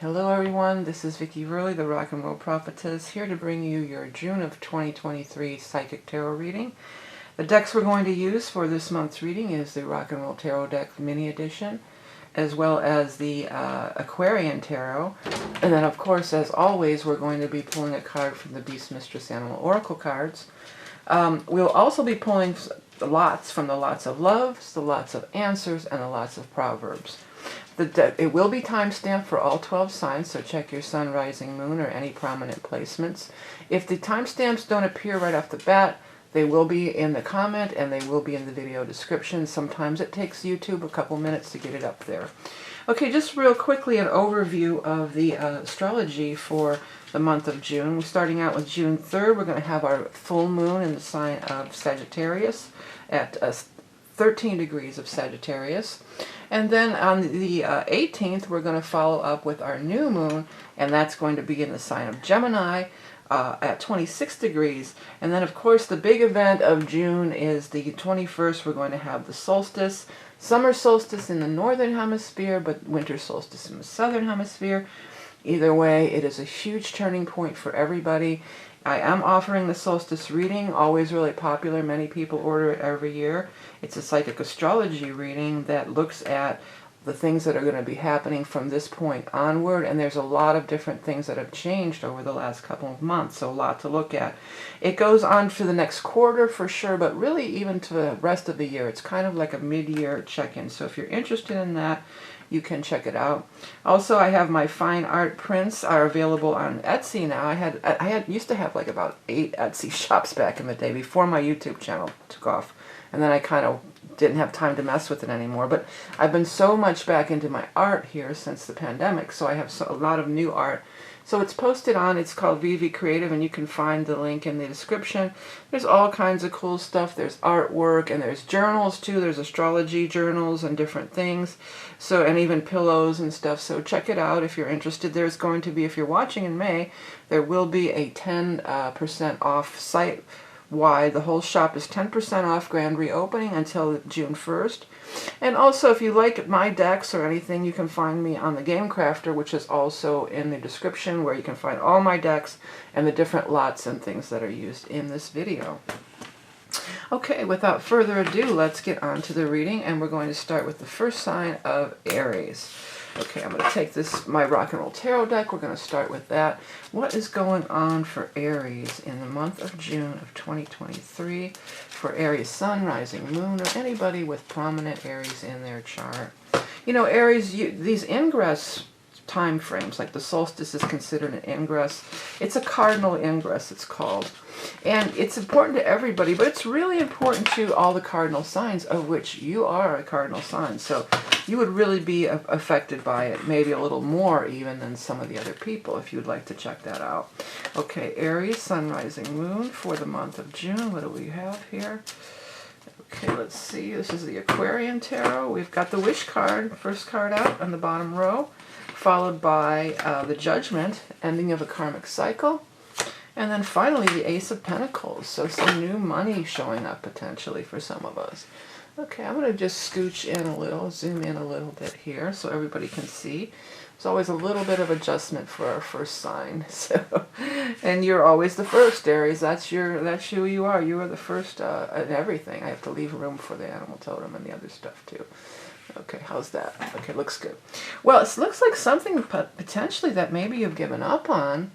Hello everyone, this is Vickieverlie, the Rock and Roll Prophetess, here to bring you your June of 2023 Psychic Tarot reading. The decks we're going to use for this month's reading is the Rock and Roll Tarot deck mini edition, as well as the Aquarian Tarot. And then of course, as always, we're going to be pulling a card from the Beast Mistress Animal Oracle cards. We'll also be pulling the lots from the Lots of Loves, the Lots of Answers, and the Lots of Proverbs. It will be time-stamped for all 12 signs, so check your sun, rising, moon, or any prominent placements. If the timestamps don't appear right off the bat, they will be in the comment and they will be in the video description. Sometimes it takes YouTube a couple minutes to get it up there. Okay, just real quickly an overview of the astrology for the month of June. We're starting out with June 3rd. We're going to have our full moon in the sign of Sagittarius at 13 degrees of Sagittarius. And then on the 18th, we're going to follow up with our new moon, and that's going to be in the sign of Gemini at 26 degrees. And then, of course, the big event of June is the 21st. We're going to have the solstice, summer solstice in the northern hemisphere, but winter solstice in the southern hemisphere. Either way, it is a huge turning point for everybody. I am offering the solstice reading, always really popular. Many people order it every year. It's a psychic astrology reading that looks at the things that are going to be happening from this point onward, and there's a lot of different things that have changed over the last couple of months, so a lot to look at. It goes on for the next quarter for sure, but really even to the rest of the year. It's kind of like a mid-year check-in, so if you're interested in that, you can check it out. Also, I have my fine art prints are available on Etsy now. I used to have like about 8 Etsy shops back in the day before my YouTube channel took off, and then I kind of didn't have time to mess with it anymore. But I've been so much back into my art here since the pandemic, so I have a lot of new art. So it's posted on, it's called VV Creative, and you can find the link in the description. There's all kinds of cool stuff. There's artwork, and there's journals too. There's astrology journals and different things. So, and even pillows and stuff. So check it out if you're interested. There's going to be, if you're watching in May, there will be a 10% off site-wide. The whole shop is 10% off, grand reopening until June 1st. And also, if you like my decks or anything, you can find me on the Game Crafter, which is also in the description, where you can find all my decks and the different lots and things that are used in this video. Okay, without further ado, let's get on to the reading, and we're going to start with the first sign of Aries. Okay, I'm going to take my Rock and Roll Tarot deck. We're going to start with that. What is going on for Aries in the month of June of 2023? For Aries Sun, Rising Moon, or anybody with prominent Aries in their chart. You know, Aries, these ingress time frames, like the solstice is considered an ingress. It's a cardinal ingress, it's called. And it's important to everybody, but it's really important to all the cardinal signs, of which you are a cardinal sign. So you would really be affected by it, maybe a little more even than some of the other people, if you'd like to check that out. Okay, Aries, Sun, Rising, Moon for the month of June. What do we have here? Okay, let's see. This is the Aquarian Tarot. We've got the Wish card, first card out on the bottom row, followed by the Judgment, ending of a karmic cycle. And then finally, the Ace of Pentacles. So some new money showing up potentially for some of us. Okay, I'm going to just scooch in a little, zoom in a little bit here so everybody can see. There's always a little bit of adjustment for our first sign. So, and you're always the first, Aries. That's who you are. You are the first in everything. I have to leave room for the animal totem and the other stuff too. Okay, how's that? Okay, looks good. Well, it looks like something potentially that maybe you've given up on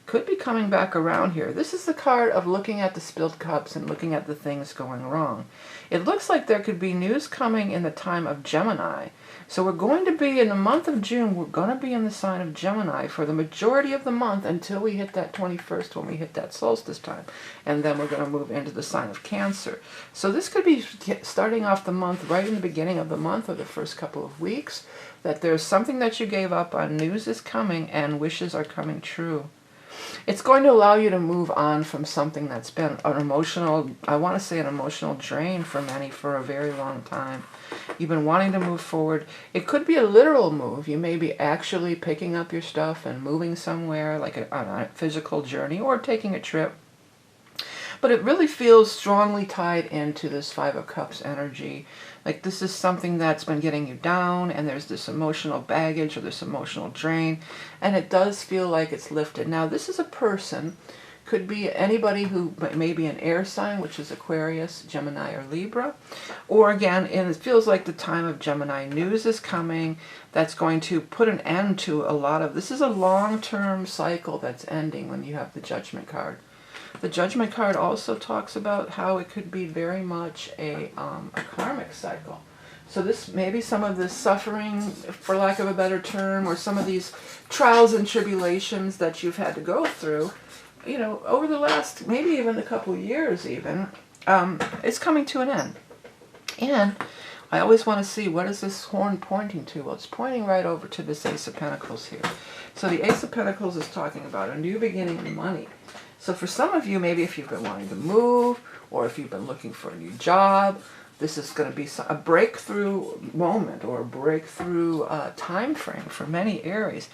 could be coming back around here. This is the card of looking at the spilled cups and looking at the things going wrong. It looks like there could be news coming in the time of Gemini. So we're going to be, in the month of June, we're going to be in the sign of Gemini for the majority of the month until we hit that 21st, when we hit that solstice time. And then we're going to move into the sign of Cancer. So this could be starting off the month right in the beginning of the month, or the first couple of weeks, that there's something that you gave up on, news is coming, and wishes are coming true. It's going to allow you to move on from something that's been an emotional, I want to say an emotional drain for many for a very long time. You've been wanting to move forward. It could be a literal move. You may be actually picking up your stuff and moving somewhere, like on a physical journey, or taking a trip. But it really feels strongly tied into this Five of Cups energy Like this is something that's been getting you down, and there's this emotional baggage or this emotional drain, and it does feel like it's lifted. Now this is a person, could be anybody who may be an air sign, which is Aquarius, Gemini, or Libra. Or again, and it feels like the time of Gemini news is coming that's going to put an end to a lot of, this is a long-term cycle that's ending when you have the Judgment card. The Judgment card also talks about how it could be very much a karmic cycle. So this, maybe some of this suffering, for lack of a better term, or some of these trials and tribulations that you've had to go through, you know, over the last, maybe even a couple of years even, it's coming to an end. And I always want to see, what is this horn pointing to? Well, it's pointing right over to this Ace of Pentacles here. So the Ace of Pentacles is talking about a new beginning in money. So for some of you, maybe if you've been wanting to move, or if you've been looking for a new job, this is going to be a breakthrough moment or a breakthrough time frame for many Aries.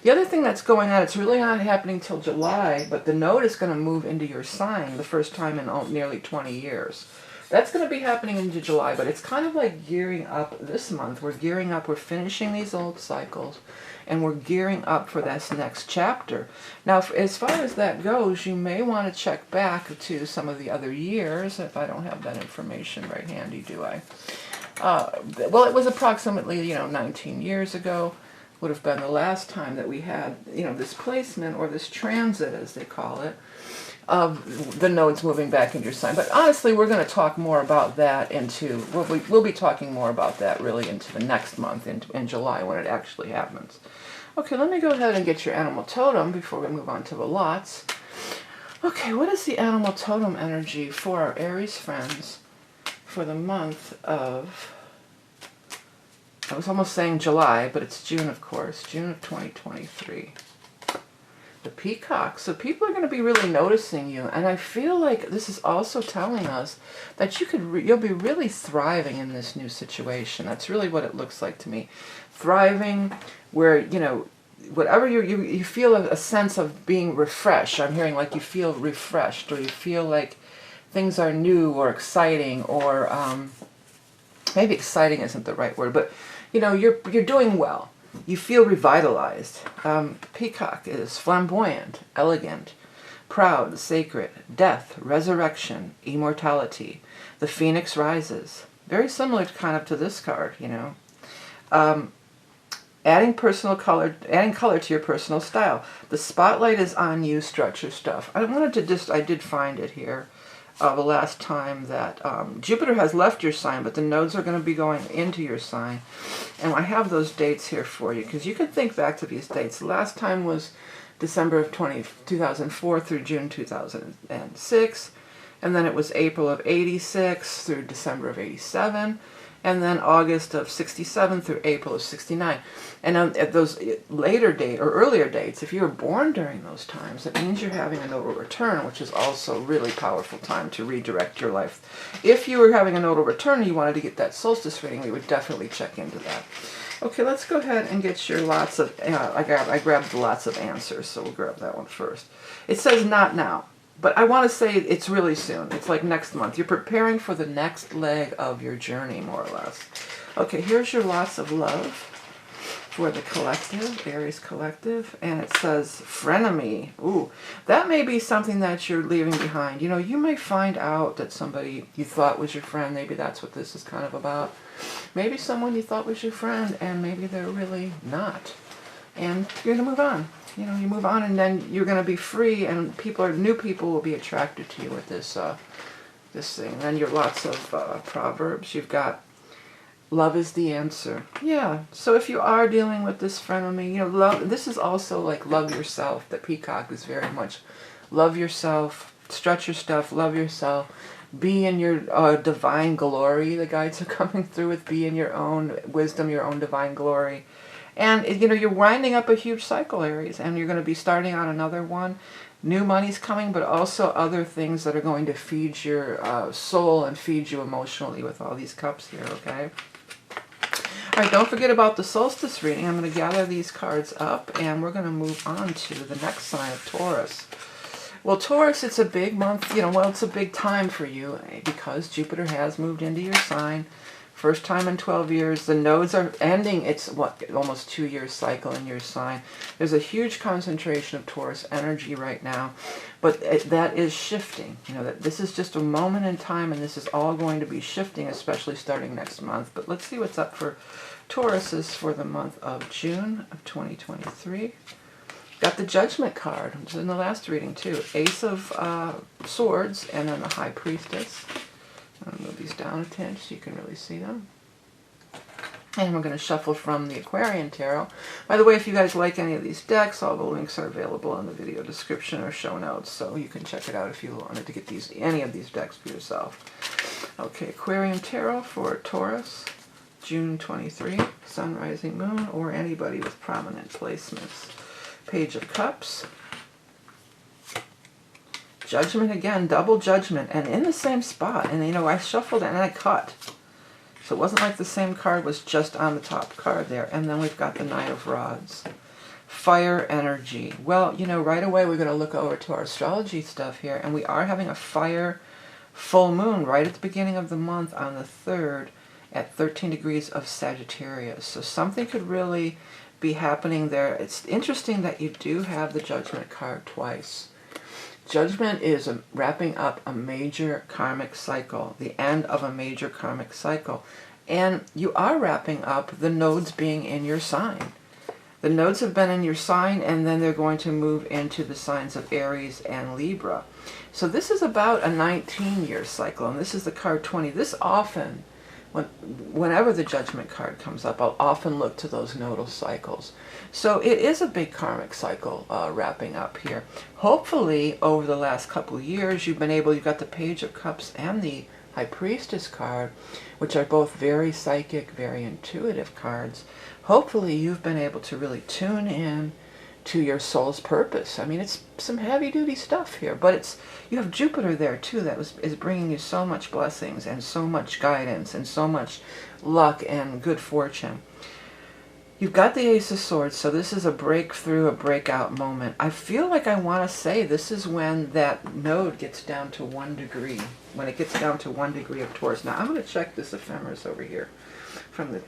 The other thing that's going on, it's really not happening till July, but the node is going to move into your sign the first time in nearly 20 years. That's going to be happening into July, but it's kind of like gearing up this month. We're gearing up, we're finishing these old cycles, and we're gearing up for this next chapter. Now, as far as that goes, you may want to check back to some of the other years, if I don't have that information right handy, do I? Well, it was approximately, 19 years ago, would have been the last time that we had, this placement, or this transit, as they call it, of the nodes moving back into your sign. But honestly, we're going to talk more about that we'll be talking more about that really into the next month, in July, when it actually happens. Okay, let me go ahead and get your animal totem before we move on to the lots. Okay, what is the animal totem energy for our Aries friends for the month of, I was almost saying July, but it's June, of course, June of 2023. The peacock. So people are going to be really noticing you, and I feel like this is also telling us that you'll be really thriving in this new situation. That's really what it looks like to me. Thriving, where whatever you feel a sense of being refreshed. I'm hearing like you feel refreshed, or you feel like things are new or exciting, or maybe exciting isn't the right word, but you're doing well. You feel revitalized. Peacock is flamboyant, elegant, proud, sacred, death, resurrection, immortality. The phoenix rises. Very similar to this card, adding color to your personal style. The spotlight is on you, structure stuff. I did find it here. The last time that Jupiter has left your sign, but the nodes are going to be going into your sign. And I have those dates here for you, because you can think back to these dates. The last time was December of 2004 through June 2006. And then it was April of 86 through December of 87. And then August of 67 through April of 69. And at those later date or earlier dates, if you were born during those times, it means you're having a nodal return, which is also a really powerful time to redirect your life. If you were having a nodal return and you wanted to get that solstice reading, we would definitely check into that. Okay, let's go ahead and get your lots of, I grabbed lots of answers, so we'll grab that one first. It says not now. But I want to say it's really soon. It's like next month. You're preparing for the next leg of your journey, more or less. Okay, here's your lots of love for the collective, Aries collective. And it says frenemy. Ooh, that may be something that you're leaving behind. You may find out that somebody you thought was your friend. Maybe that's what this is kind of about. Maybe someone you thought was your friend, and maybe they're really not. And you're going to move on. You move on, and then you're going to be free, and new people will be attracted to you with this thing. And then you're lots of proverbs. You've got love is the answer. Yeah. So if you are dealing with this frenemy, love. This is also like love yourself. The peacock is very much love yourself. Stretch your stuff. Love yourself. Be in your divine glory. The guides are coming through with be in your own wisdom, your own divine glory. And, you're winding up a huge cycle, Aries, and you're going to be starting on another one. New money's coming, but also other things that are going to feed your soul and feed you emotionally with all these cups here, okay? All right, don't forget about the solstice reading. I'm going to gather these cards up, and we're going to move on to the next sign of Taurus. Well, Taurus, it's a big month, it's a big time for you, because Jupiter has moved into your sign First time in 12 years. The nodes are ending its, almost 2-year cycle in your sign. There's a huge concentration of Taurus energy right now, but that is shifting. You know, that this is just a moment in time, and this is all going to be shifting, especially starting next month. But let's see what's up for Tauruses for the month of June of 2023. Got the Judgment card, which is in the last reading too. Ace of Swords, and then the High Priestess. I'm going to move these down a tinge so you can really see them. And we're going to shuffle from the Aquarian Tarot. By the way, if you guys like any of these decks, all the links are available in the video description or show notes, so you can check it out if you wanted to get any of these decks for yourself. Okay, Aquarian Tarot for Taurus, June 23, Sun, Rising, Moon, or anybody with prominent placements. Page of Cups. Judgment again, double Judgment, and in the same spot. And you know, I shuffled it and I cut. So it wasn't like the same card was just on the top card there. And then we've got the Knight of Rods. Fire energy. Well, you know, right away we're going to look over to our astrology stuff here, and we are having a fire full moon right at the beginning of the month on the 3rd at 13 degrees of Sagittarius. So something could really be happening there. It's interesting that you do have the Judgment card twice. Judgment is wrapping up a major karmic cycle, the end of a major karmic cycle. And you are wrapping up the nodes being in your sign. The nodes have been in your sign, and then they're going to move into the signs of Aries and Libra. So this is about a 19-year cycle, and this is the card 20. This often, whenever the Judgment card comes up, I'll often look to those nodal cycles. So it is a big karmic cycle wrapping up here. Hopefully, over the last couple of years, you've got the Page of Cups and the High Priestess card, which are both very psychic, very intuitive cards. Hopefully, you've been able to really tune in to your soul's purpose. I mean, it's some heavy-duty stuff here, but you have Jupiter there too that is bringing you so much blessings and so much guidance and so much luck and good fortune. You've got the Ace of Swords, so this is a breakthrough, a breakout moment. I feel like I want to say this is when that node gets down to 1 degree, when it gets down to 1 degree of Taurus. Now, I'm going to check this ephemeris over here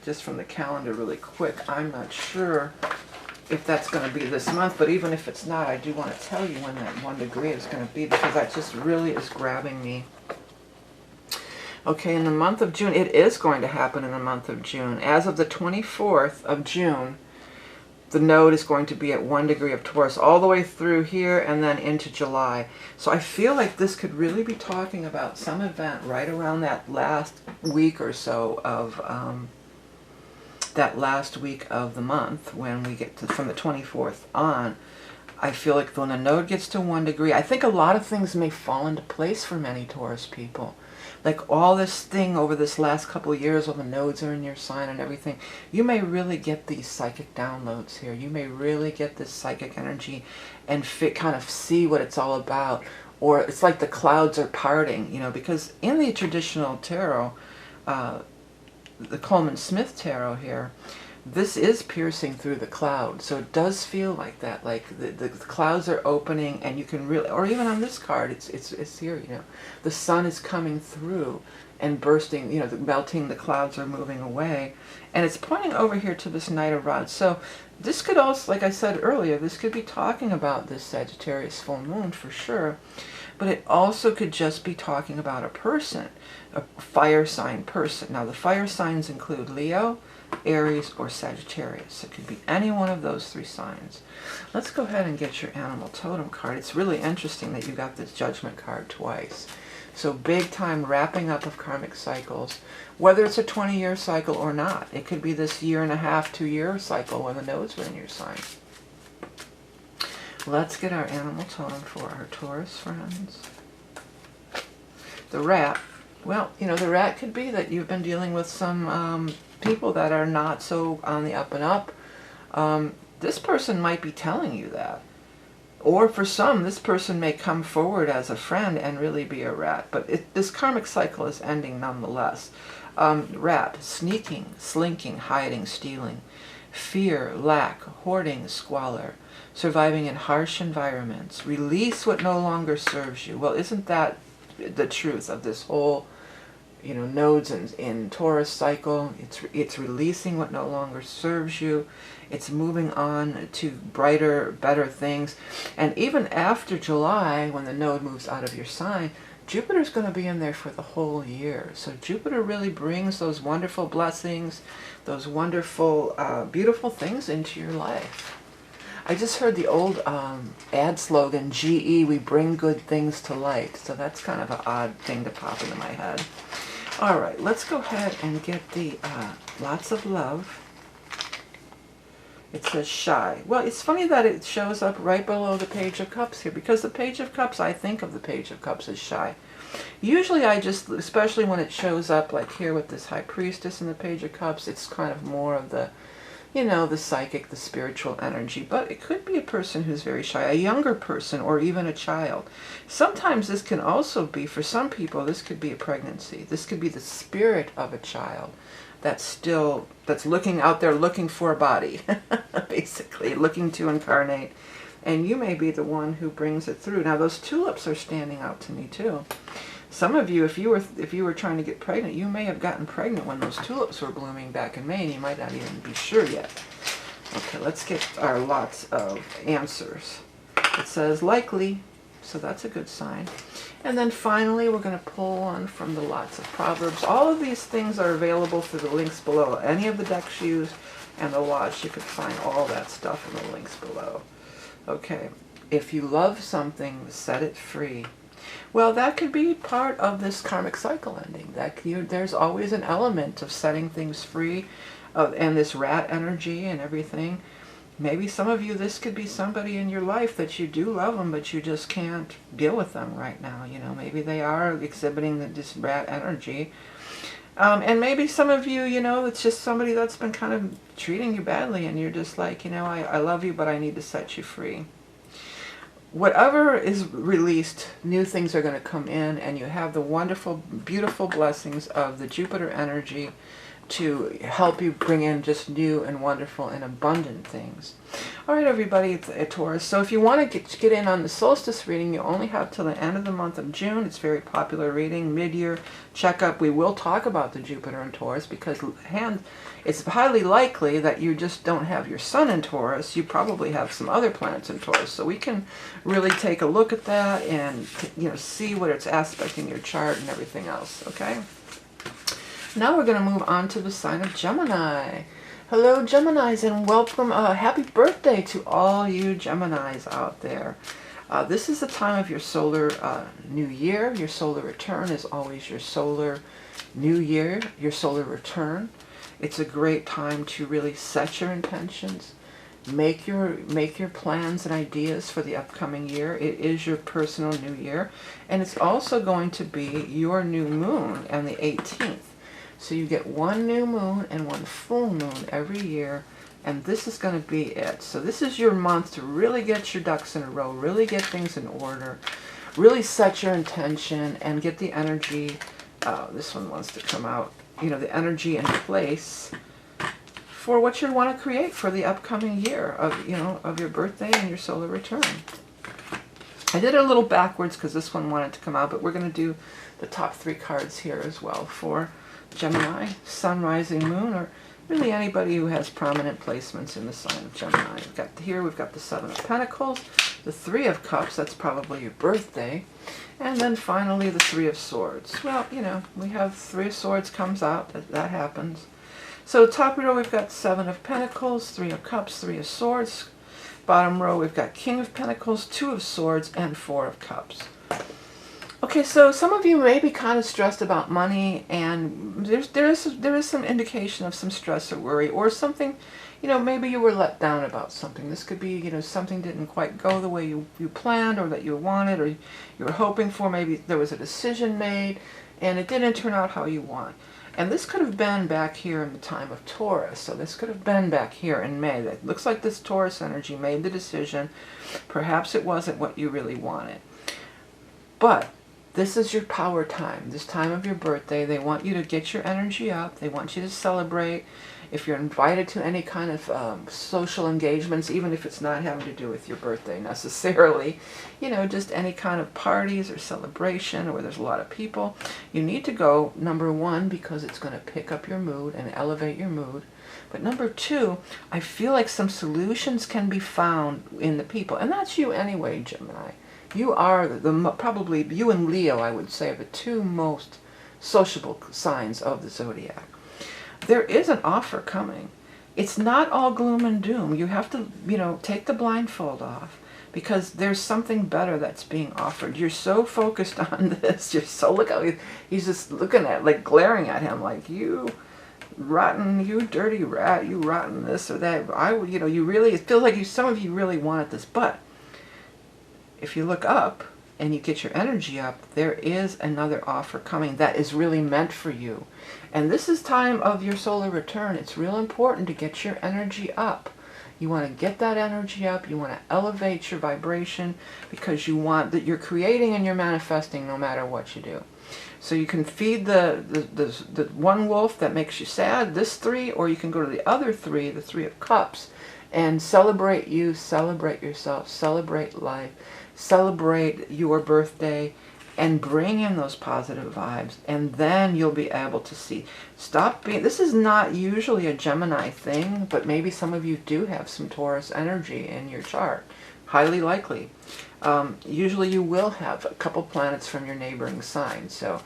just from the calendar really quick. I'm not sure if that's going to be this month, but even if it's not, I do want to tell you when that 1 degree is going to be, because that just really is grabbing me. Okay, in the month of June, it is going to happen in the month of June. As of the 24th of June, the node is going to be at 1 degree of Taurus all the way through here and then into July. So I feel like this could really be talking about some event right around that last week or so of the month, when we get to from the 24th on. I feel like when the node gets to 1 degree, I think a lot of things may fall into place for many Taurus people. Like all this thing over this last couple of years when the nodes are in your sign and everything, you may really get these psychic downloads here. You may really get this psychic energy and kind of see what it's all about. Or it's like the clouds are parting, you know, because in the traditional tarot, the Coleman Smith tarot here, this is piercing through the cloud. So it does feel like that, like the clouds are opening, and you can really, or even on this card, it's here, you know, the sun is coming through and bursting, you know, melting, the clouds are moving away, and it's pointing over here to this Knight of Rods. So this could also, like I said earlier, this could be talking about this Sagittarius full moon for sure, but it also could just be talking about a person, a fire sign person. Now the fire signs include Leo, Aries, or Sagittarius. It could be any one of those 3 signs. Let's go ahead and get your animal totem card. It's really interesting that you got this Judgment card twice. So big time wrapping up of karmic cycles, whether it's a 20-year cycle or not. It could be this 1.5 to 2-year cycle when the nodes are in your sign. Let's get our animal totem for our Taurus friends. The rat. Well, you know, the rat could be that you've been dealing with some people that are not so on the up and up. This person might be telling you that. Or for some, this person may come forward as a friend and really be a rat. But this karmic cycle is ending nonetheless. Rat, sneaking, slinking, hiding, stealing. Fear, lack, hoarding, squalor. Surviving in harsh environments. Release what no longer serves you. Well, isn't that the truth of this whole, nodes in Taurus cycle. It's releasing what no longer serves you. It's moving on to brighter, better things. And even after July, when the node moves out of your sign, Jupiter's going to be in there for the whole year. So Jupiter really brings those wonderful blessings, those wonderful, beautiful things into your life. I just heard the old ad slogan, GE, we bring good things to light. So that's kind of an odd thing to pop into my head. All right, let's go ahead and get the lots of love. It says shy. Well, it's funny that it shows up right below the Page of Cups here, because the Page of Cups, I think of the Page of Cups as shy. Usually I just, especially when it shows up like here with this High Priestess and the Page of Cups, it's kind of more of the, the psychic, the spiritual energy. But it could be a person who's very shy, a younger person, or even a child. Sometimes this can also be, for some people, this could be a pregnancy. This could be the spirit of a child that's looking out there, looking for a body, basically, looking to incarnate. And you may be the one who brings it through. Now, those tulips are standing out to me, too. Some of you, if you were trying to get pregnant, you may have gotten pregnant when those tulips were blooming back in May, and you might not even be sure yet. Okay, let's get our lots of answers. It says likely, so that's a good sign. And then finally, we're going to pull one from the lots of Proverbs. All of these things are available through the links below. Any of the decks used and the lots, you can find all that stuff in the links below. Okay, if you love something, set it free. Well, that could be part of this karmic cycle ending. There's always an element of setting things free, and this rat energy and everything. Maybe some of you, this could be somebody in your life that you do love them, but you just can't deal with them right now. Maybe they are exhibiting this rat energy. And maybe some of you, it's just somebody that's been kind of treating you badly, and you're just like, I love you, but I need to set you free. Whatever is released, new things are going to come in, and you have the wonderful, beautiful blessings of the Jupiter energy to help you bring in just new and wonderful and abundant things. All right, everybody, it's a Taurus. So if you want to get in on the solstice reading, you only have till the end of the month of June. It's a very popular reading, mid-year checkup. We will talk about the Jupiter in Taurus because it's highly likely that you just don't have your sun in Taurus. You probably have some other planets in Taurus. So we can really take a look at that and see what it's aspecting your chart and everything else, okay? Now we're going to move on to the sign of Gemini. Hello, Geminis, and welcome. Happy birthday to all you Geminis out there. This is the time of your solar new year. Your solar return is always your solar new year, your solar return. It's a great time to really set your intentions, make your plans and ideas for the upcoming year. It is your personal new year, and it's also going to be your new moon on the 18th. So you get one new moon and one full moon every year, and this is going to be it. So this is your month to really get your ducks in a row, really get things in order, really set your intention and get the energy, this one wants to come out, the energy in place for what you want to create for the upcoming year of your birthday and your solar return. I did it a little backwards because this one wanted to come out, but we're going to do the top 3 cards here as well for Gemini, Sun, Rising, Moon, or really anybody who has prominent placements in the sign of Gemini. We've got the 7 of Pentacles, the 3 of Cups, that's probably your birthday, and then finally the 3 of Swords. Well, we have 3 of Swords comes out, that happens. So top row we've got 7 of Pentacles, 3 of Cups, 3 of Swords. Bottom row we've got King of Pentacles, 2 of Swords, and 4 of Cups. Okay, so some of you may be kind of stressed about money, and there is some indication of some stress or worry, or something, maybe you were let down about something. This could be, something didn't quite go the way you planned or that you wanted or you were hoping for. Maybe there was a decision made and it didn't turn out how you want. And this could have been back here in the time of Taurus. So this could have been back here in May. That looks like this Taurus energy made the decision. Perhaps it wasn't what you really wanted. But this is your power time, this time of your birthday. They want you to get your energy up. They want you to celebrate. If you're invited to any kind of social engagements, even if it's not having to do with your birthday necessarily, you know, just any kind of parties or celebration where there's a lot of people, you need to go, number one, because it's going to pick up your mood and elevate your mood. But number two, I feel like some solutions can be found in the people. And that's you anyway, Gemini. You are probably, you and Leo, I would say, are the two most sociable signs of the zodiac. There is an offer coming. It's not all gloom and doom. You have to, you know, take the blindfold off, because there's something better that's being offered. You're so focused on this. You're so, look how he's just looking at, like, glaring at him like, you rotten, you dirty rat, you rotten this or that. You know, you really, it feels like some of you really wanted this. But if you look up and you get your energy up, there is another offer coming that is really meant for you. And this is time of your solar return. It's real important to get your energy up. You want to get that energy up. You want to elevate your vibration, because you want that you're creating and you're manifesting no matter what you do. So you can feed the one wolf that makes you sad, this three, or you can go to the other three, the Three of Cups, and celebrate you, celebrate yourself, celebrate life, celebrate your birthday, and bring in those positive vibes. And then you'll be able to see. Stop being, this is not usually a Gemini thing, but maybe some of you do have some Taurus energy in your chart. Highly likely. Usually you will have a couple planets from your neighboring sign. So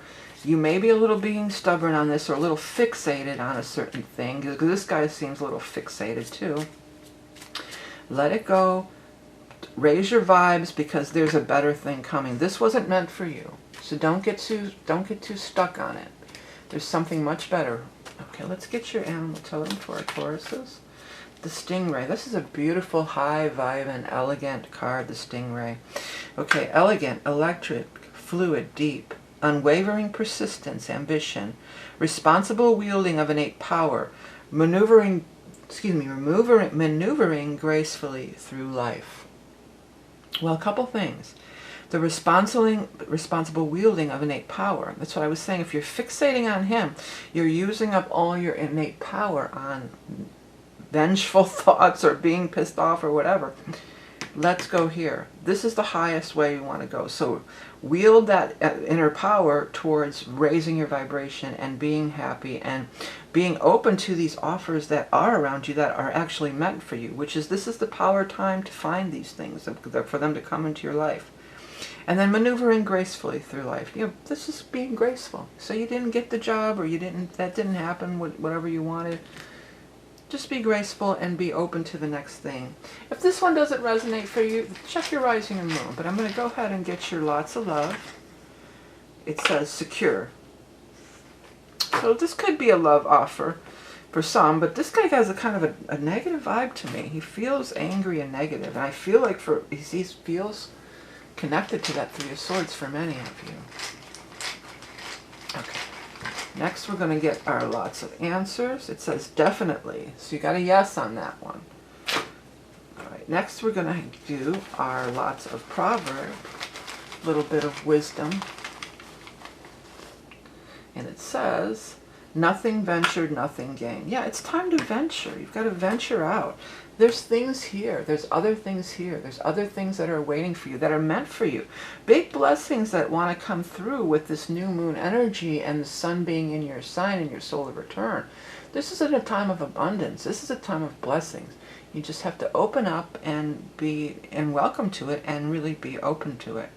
you may be a little being stubborn on this, or a little fixated on a certain thing, because this guy seems a little fixated too. Let it go. Raise your vibes, because there's a better thing coming. This wasn't meant for you, so don't get too stuck on it. There's something much better. Okay, let's get your animal totem for our Tauruses. The Stingray. This is a beautiful, high vibe and elegant card, the Stingray. Okay, elegant, electric, fluid, deep, unwavering persistence, ambition, responsible wielding of innate power, maneuvering gracefully through life. Well, a couple things. The responsible wielding of innate power. That's what I was saying. If you're fixating on him, you're using up all your innate power on vengeful thoughts or being pissed off or whatever. Let's go here. This is the highest way you want to go. So wield that inner power towards raising your vibration and being happy and being open to these offers that are around you that are actually meant for you, which is, this is the power time to find these things, for them to come into your life. And then maneuvering gracefully through life. You know, this is being graceful. So you didn't get the job, or that didn't happen, whatever you wanted. Just be graceful and be open to the next thing. If this one doesn't resonate for you, check your rising and moon. But I'm going to go ahead and get your lots of love. It says secure. So this could be a love offer for some, but this guy has a kind of a negative vibe to me. He feels angry and negative, and I feel like he feels connected to that Three of Swords for many of you. Okay. Next, we're going to get our lots of answers. It says definitely. So you got a yes on that one. All right. Next, we're going to do our lots of proverb, a little bit of wisdom. And it says, nothing ventured, nothing gained. Yeah, it's time to venture. You've got to venture out. There's things here. There's other things here. There's other things that are waiting for you, that are meant for you. Big blessings that want to come through with this new moon energy and the sun being in your sign and your solar return. This isn't a time of abundance. This is a time of blessings. You just have to open up and welcome to it, and really be open to it.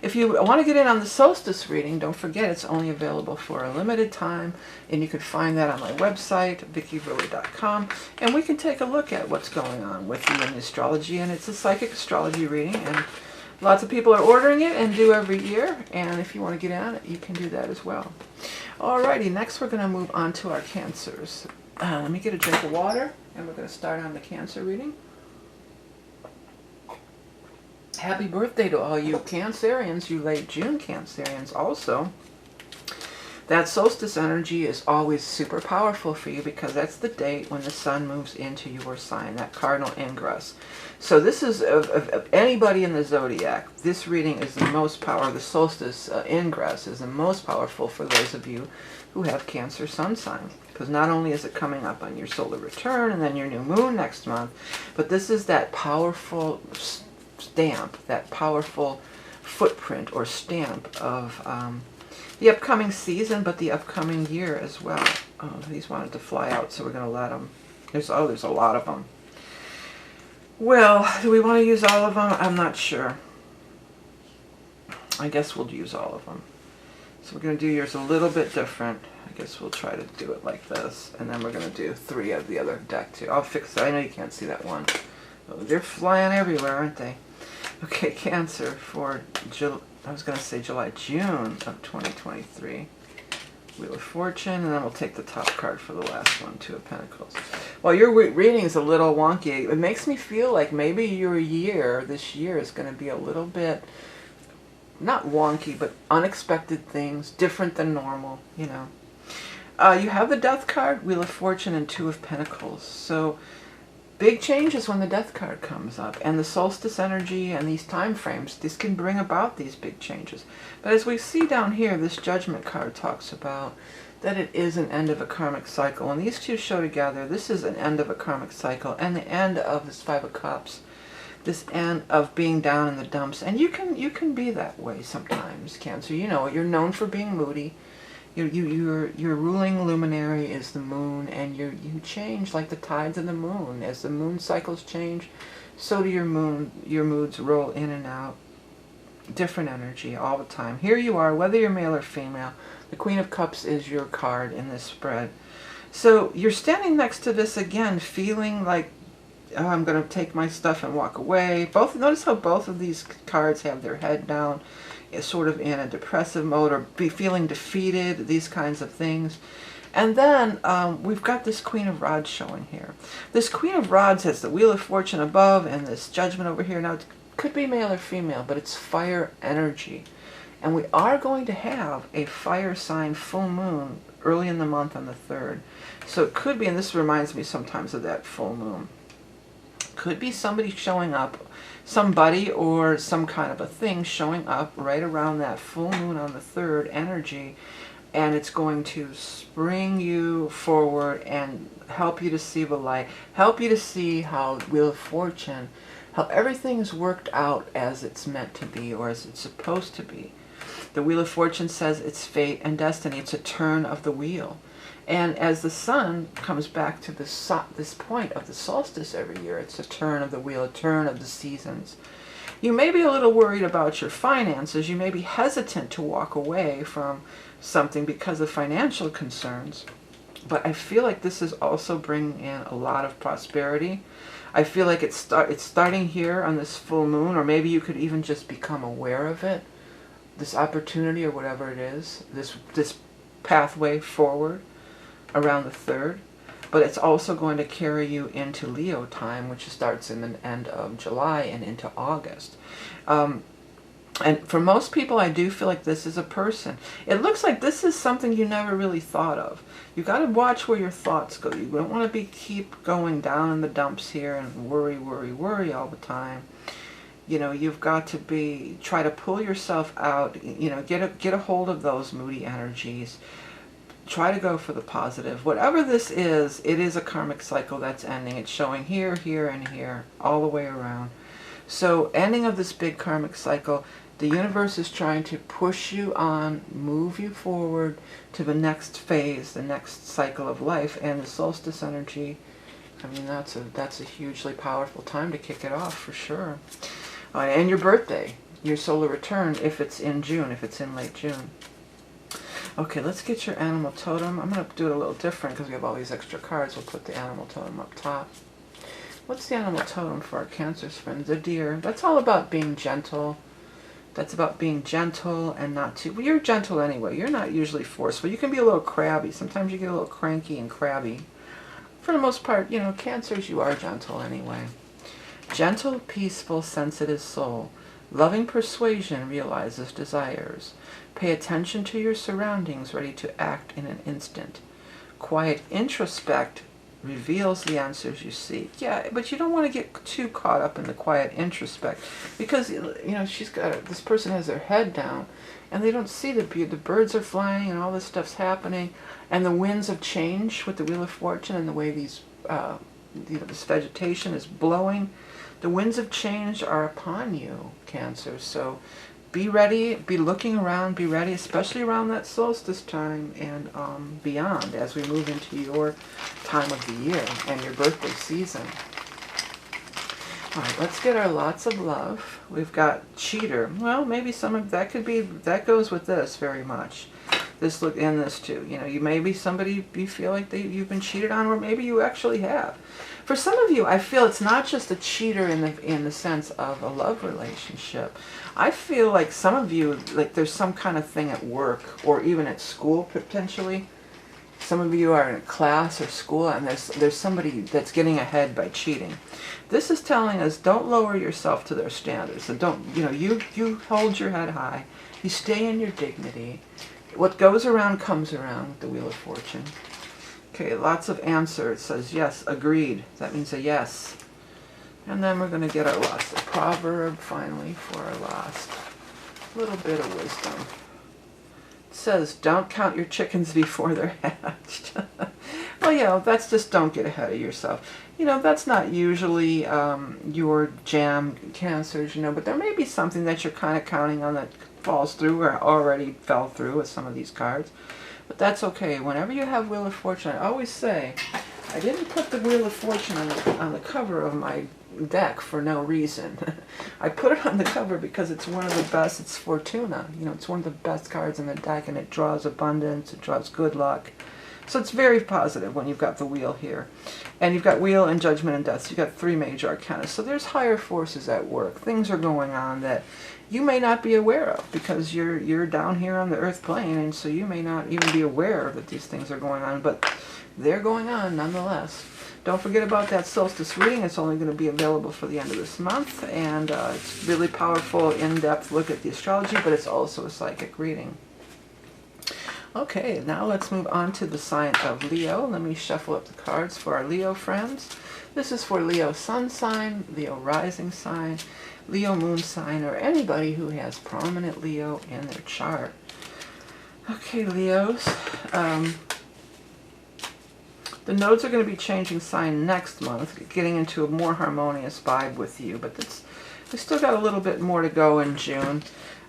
If you want to get in on the solstice reading, don't forget it's only available for a limited time, and you can find that on my website, vickieverlie.com, and we can take a look at what's going on with you in astrology. And it's a psychic astrology reading, and lots of people are ordering it and do every year, and if you want to get in on it, you can do that as well. Alrighty, next we're going to move on to our Cancers. Let me get a drink of water, and we're going to start on the Cancer reading. Happy birthday to all you Cancerians, you late June Cancerians also. That solstice energy is always super powerful for you, because that's the date when the sun moves into your sign, that cardinal ingress. So this is, of anybody in the zodiac, this reading is the most powerful. The solstice ingress is the most powerful for those of you who have Cancer sun sign. Because not only is it coming up on your solar return and then your new moon next month, but this is that powerful stamp, that powerful footprint or stamp of the upcoming season, but the upcoming year as well. Oh, these wanted to fly out, so we're going to let them. There's a lot of them. Well, do we want to use all of them? I'm not sure. I guess we'll use all of them. So we're going to do yours a little bit different. I guess we'll try to do it like this. And then we're going to do 3 of the other deck too. I'll fix that. I know you can't see that one. Oh, they're flying everywhere, aren't they? Okay, Cancer for June of 2023. Wheel of Fortune, and then we'll take the top card for the last one, 2 of Pentacles. Well, your reading is a little wonky. It makes me feel like maybe your year, this year, is going to be a little bit, not wonky, but unexpected things, different than normal, you know. You have the Death card, Wheel of Fortune, and 2 of Pentacles. So big changes when the Death card comes up, and the solstice energy and these time frames, this can bring about these big changes. But as we see down here, this Judgment card talks about that it is an end of a karmic cycle. And these two show together, this is an end of a karmic cycle and the end of this 5 of Cups, this end of being down in the dumps. And you can be that way sometimes, Cancer. You know, you're known for being moody. Your ruling luminary is the moon, and you change like the tides of the moon. As the moon cycles change, so do your moods roll in and out. Different energy all the time. Here you are, whether you're male or female. The Queen of Cups is your card in this spread. So you're standing next to this again, feeling like, oh, I'm going to take my stuff and walk away. Notice how both of these cards have their head down, sort of in a depressive mode, or be feeling defeated, these kinds of things. And then we've got this Queen of Rods showing here. This Queen of Rods has the Wheel of Fortune above and this Judgment over here. Now, it could be male or female, but it's fire energy. And we are going to have a fire sign full moon early in the month on the 3rd. So it could be, and this reminds me sometimes of that full moon, could be somebody showing up, somebody or some kind of a thing showing up right around that full moon on the 3rd energy, and it's going to spring you forward and help you to see the light, help you to see how Wheel of Fortune, how everything's worked out as it's meant to be, or as it's supposed to be. The Wheel of Fortune says it's fate and destiny. It's a turn of the wheel. And as the sun comes back to this point of the solstice every year, it's a turn of the wheel, a turn of the seasons. You may be a little worried about your finances. You may be hesitant to walk away from something because of financial concerns. But I feel like this is also bringing in a lot of prosperity. I feel like it's starting here on this full moon, or maybe you could even just become aware of it, this opportunity or whatever it is, this pathway forward around the 3rd, but it's also going to carry you into Leo time, which starts in the end of July and into August. And for most people, I do feel like this is a person. It looks like this is something you never really thought of. You got to watch where your thoughts go. You don't want to keep going down in the dumps here and worry all the time. You know, you've got to try to pull yourself out. You know, get a hold of those moody energies. Try to go for the positive. Whatever this is, it is a karmic cycle that's ending. It's showing here, here, and here, all the way around. So, ending of this big karmic cycle, the universe is trying to push you on, move you forward to the next phase, the next cycle of life. And the solstice energy, I mean, that's a hugely powerful time to kick it off, for sure. And your birthday, your solar return, if it's in June, if it's in late June. Okay, let's get your animal totem. I'm going to do it a little different because we have all these extra cards. We'll put the animal totem up top. What's the animal totem for our Cancer's friends? The deer. That's all about being gentle. That's about being gentle and not too... Well, you're gentle anyway. You're not usually forceful. You can be a little crabby. Sometimes you get a little cranky and crabby. For the most part, you know, Cancers, you are gentle anyway. Gentle, peaceful, sensitive soul. Loving persuasion realizes desires. Pay attention to your surroundings, ready to act in an instant. Quiet introspect reveals the answers you seek. Yeah, but you don't want to get too caught up in the quiet introspect, because this person has their head down and they don't see the beauty. The birds are flying and all this stuff's happening, and the winds of change with the Wheel of Fortune and the way these this vegetation is blowing. The winds of change are upon you, Cancer. So be ready, be looking around, be ready, especially around that solstice time and beyond, as we move into your time of the year and your birthday season. All right, let's get our lots of love. We've got cheater. Well, maybe some of that could be, that goes with this very much. This look in this too. You may be somebody you feel like you've been cheated on, or maybe you actually have. For some of you, I feel it's not just a cheater in the sense of a love relationship. I feel like some of you, like there's some kind of thing at work or even at school potentially. Some of you are in class or school, and there's somebody that's getting ahead by cheating. This is telling us, don't lower yourself to their standards. So don't, you hold your head high. You stay in your dignity. What goes around comes around with the Wheel of Fortune. Okay, lots of answer. It says yes, agreed. That means a yes. And then we're going to get our last proverb finally for our last little bit of wisdom. It says, don't count your chickens before they're hatched. Well, that's just don't get ahead of yourself. That's not usually your jam, Cancers, but there may be something that you're kind of counting on that falls through or already fell through with some of these cards. But that's okay. Whenever you have Wheel of Fortune, I always say, I didn't put the Wheel of Fortune on the cover of my deck for no reason. I put it on the cover because it's one of the best. It's Fortuna. It's one of the best cards in the deck, and it draws abundance. It draws good luck. So it's very positive when you've got the wheel here. And you've got wheel and judgment and death. So you've got 3 major arcana. So there's higher forces at work. Things are going on that you may not be aware of because you're down here on the earth plane, and so you may not even be aware that these things are going on, but they're going on nonetheless. Don't forget about that solstice reading. It's only going to be available for the end of this month, and it's really powerful, in-depth look at the astrology, but it's also a psychic reading. Okay, now let's move on to the sign of Leo. Let me shuffle up the cards for our Leo friends. This is for Leo sun sign, Leo rising sign, Leo moon sign, or anybody who has prominent Leo in their chart. Okay, Leos. The nodes are going to be changing sign next month, getting into a more harmonious vibe with you, but we still got a little bit more to go in June.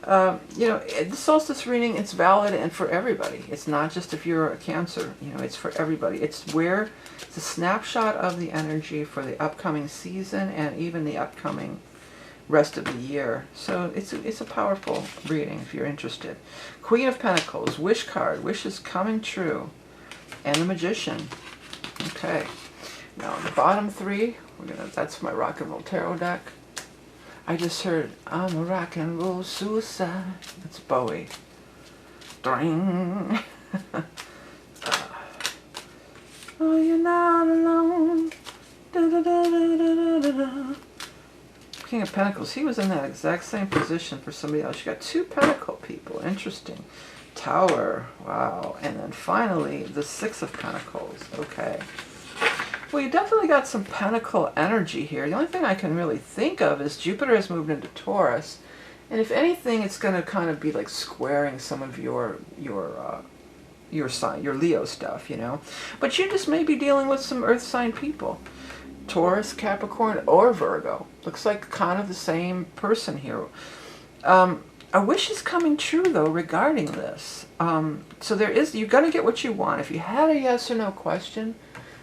The solstice reading, it's valid and for everybody. It's not just if you're a Cancer, it's for everybody. It's a snapshot of the energy for the upcoming season and even the upcoming rest of the year. So it's a powerful reading if you're interested. Queen of Pentacles, wish card, wish is coming true, and the Magician. Okay, now the bottom 3, that's my rock and roll tarot deck. I just heard, I'm a rock and roll suicide. It's Bowie. Dring. Oh, you're not alone. Da, da, da, da, da, da, da. King of Pentacles, he was in that exact same position for somebody else. You got 2 Pentacle people. Interesting. Tower. Wow. And then finally, the 6 of Pentacles. Okay. Well, you definitely got some Pentacle energy here. The only thing I can really think of is Jupiter has moved into Taurus. And if anything, it's going to kind of be like squaring some of your sign, your Leo stuff, But you just may be dealing with some earth sign people. Taurus, Capricorn, or Virgo. Looks like kind of the same person here. A wish is coming true, though, regarding this. So you're going to get what you want. If you had a yes or no question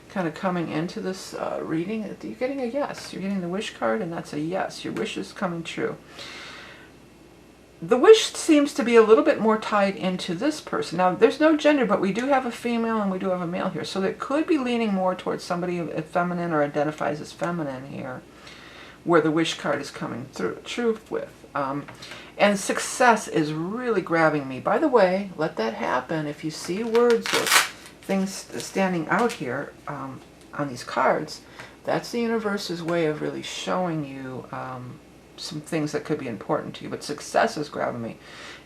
kind of coming into this reading, you're getting a yes. You're getting the wish card, and that's a yes. Your wish is coming true. The wish seems to be a little bit more tied into this person. Now, there's no gender, but we do have a female and we do have a male here. So it could be leaning more towards somebody feminine or identifies as feminine here, where the wish card is coming true with. And success is really grabbing me. By the way, let that happen. If you see words or things standing out here on these cards, that's the universe's way of really showing you some things that could be important to you. But success is grabbing me.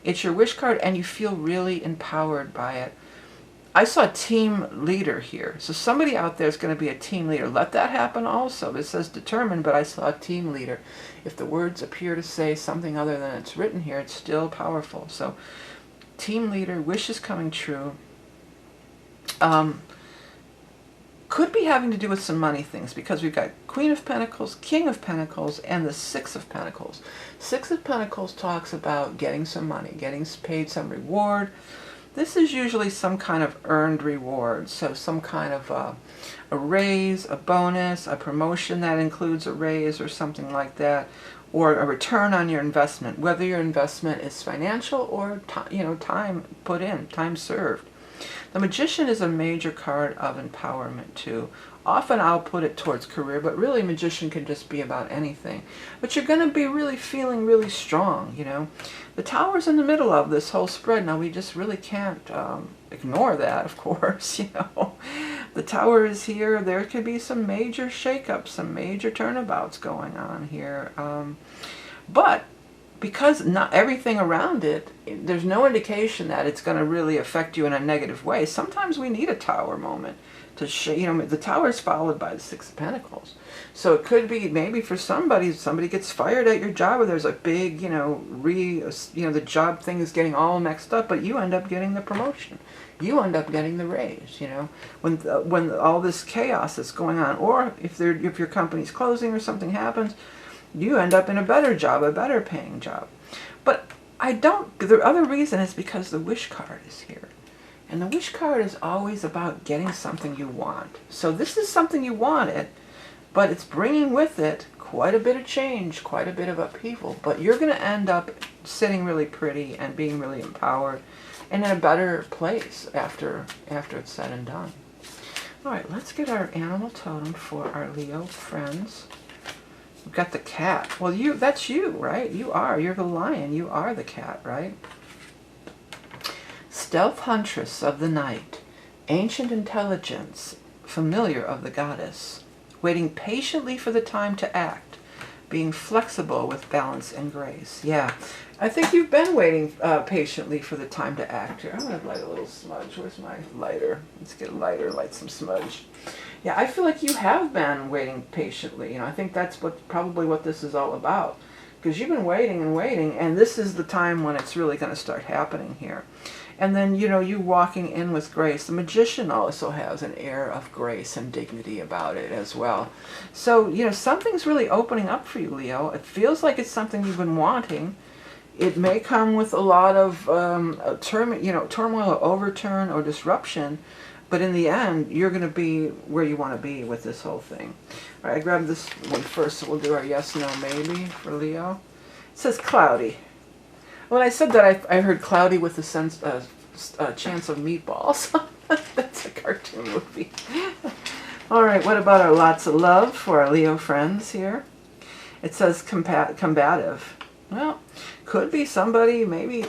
It's your wish card, and you feel really empowered by it. I saw team leader here. So somebody out there is going to be a team leader. Let that happen also. It says determined, but I saw a team leader. If the words appear to say something other than it's written here, it's still powerful. So team leader, wishes coming true. Could be having to do with some money things, because we've got Queen of Pentacles, King of Pentacles, and the Six of Pentacles. Six of Pentacles talks about getting some money, getting paid some reward. This is usually some kind of earned reward, so some kind of a raise, a bonus, a promotion that includes a raise or something like that, or a return on your investment, whether your investment is financial or time put in, time served. The Magician is a major card of empowerment too. Often I'll put it towards career, but really Magician can just be about anything. But you're going to be really feeling really strong, you know. The Tower's in the middle of this whole spread. Now we just really can't ignore that, of course, you know. The Tower is here. There could be some major shakeups, some major turnabouts going on here. But because not everything around it, there's no indication that it's going to really affect you in a negative way. Sometimes we need a Tower moment to the Tower is followed by the Six of Pentacles. So it could be maybe for somebody gets fired at your job, or there's a big, the job thing is getting all mixed up, but you end up getting the promotion. You end up getting the raise, when all this chaos is going on, or if your company's closing or something happens, you end up in a better job, a better paying job. But the other reason is because the Wish card is here. And the Wish card is always about getting something you want. So this is something you wanted, but it's bringing with it quite a bit of change, quite a bit of upheaval. But you're going to end up sitting really pretty and being really empowered and in a better place after it's said and done. All right, let's get our animal totem for our Leo friends. We've got the cat. Well, that's you, right? You're the lion. You are the cat, right? Stealth huntress of the night, ancient intelligence, familiar of the goddess, waiting patiently for the time to act, being flexible with balance and grace. Yeah, I think you've been waiting patiently for the time to act here. I'm going to light a little smudge. Where's my lighter? Let's get a lighter, light some smudge. Yeah, I feel like you have been waiting patiently. I think that's probably what this is all about. Because you've been waiting and waiting, and this is the time when it's really going to start happening here. And then, you walking in with grace. The Magician also has an air of grace and dignity about it as well. So, something's really opening up for you, Leo. It feels like it's something you've been wanting. It may come with a lot of turmoil or overturn or disruption. But in the end, you're going to be where you want to be with this whole thing. All right, I grabbed this one first, so we'll do our yes, no, maybe for Leo. It says cloudy. When I said that, I heard cloudy with a chance of meatballs. That's a cartoon movie. All right, what about our lots of love for our Leo friends here? It says combative. Well, could be maybe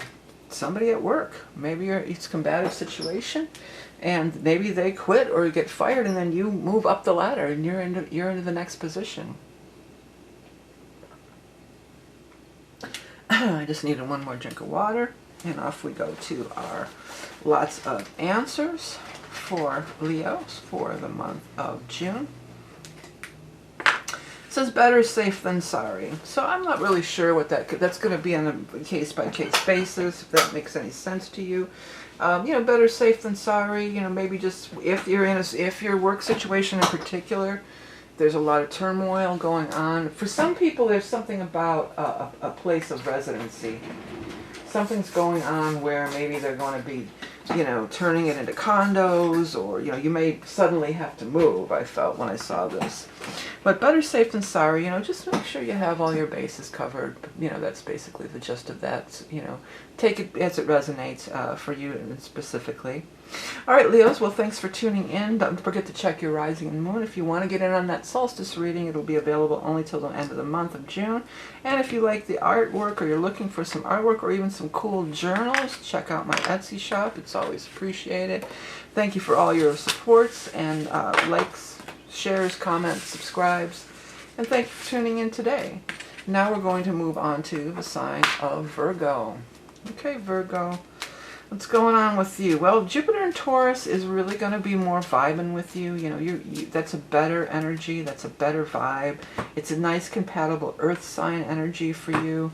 somebody at work. Maybe it's a combative situation. And maybe they quit or get fired, and then you move up the ladder and you're into the next position. I just needed one more drink of water, and off we go to our lots of answers for Leos for the month of June. It says better safe than sorry. So I'm not really sure what that's going to be on a case-by-case basis, if that makes any sense to you. Better safe than sorry. Maybe just if your work situation in particular, there's a lot of turmoil going on. For some people, there's something about a place of residency. Something's going on where maybe they're going to be, turning it into condos, or, you may suddenly have to move, I felt when I saw this. But better safe than sorry, just make sure you have all your bases covered. That's basically the gist of that. Take it as it resonates for you specifically. All right, Leos, well, thanks for tuning in. Don't forget to check your rising and moon. If you want to get in on that solstice reading, it'll be available only till the end of the month of June. And if you like the artwork, or you're looking for some artwork or even some cool journals, check out my Etsy shop. It's always appreciated. Thank you for all your supports and likes, shares, comments, subscribes. And thank you for tuning in today. Now we're going to move on to the sign of Virgo. Okay, Virgo. What's going on with you? Well, Jupiter in Taurus is really going to be more vibing with you. You know, that's a better energy. That's a better vibe. It's a nice compatible earth sign energy for you.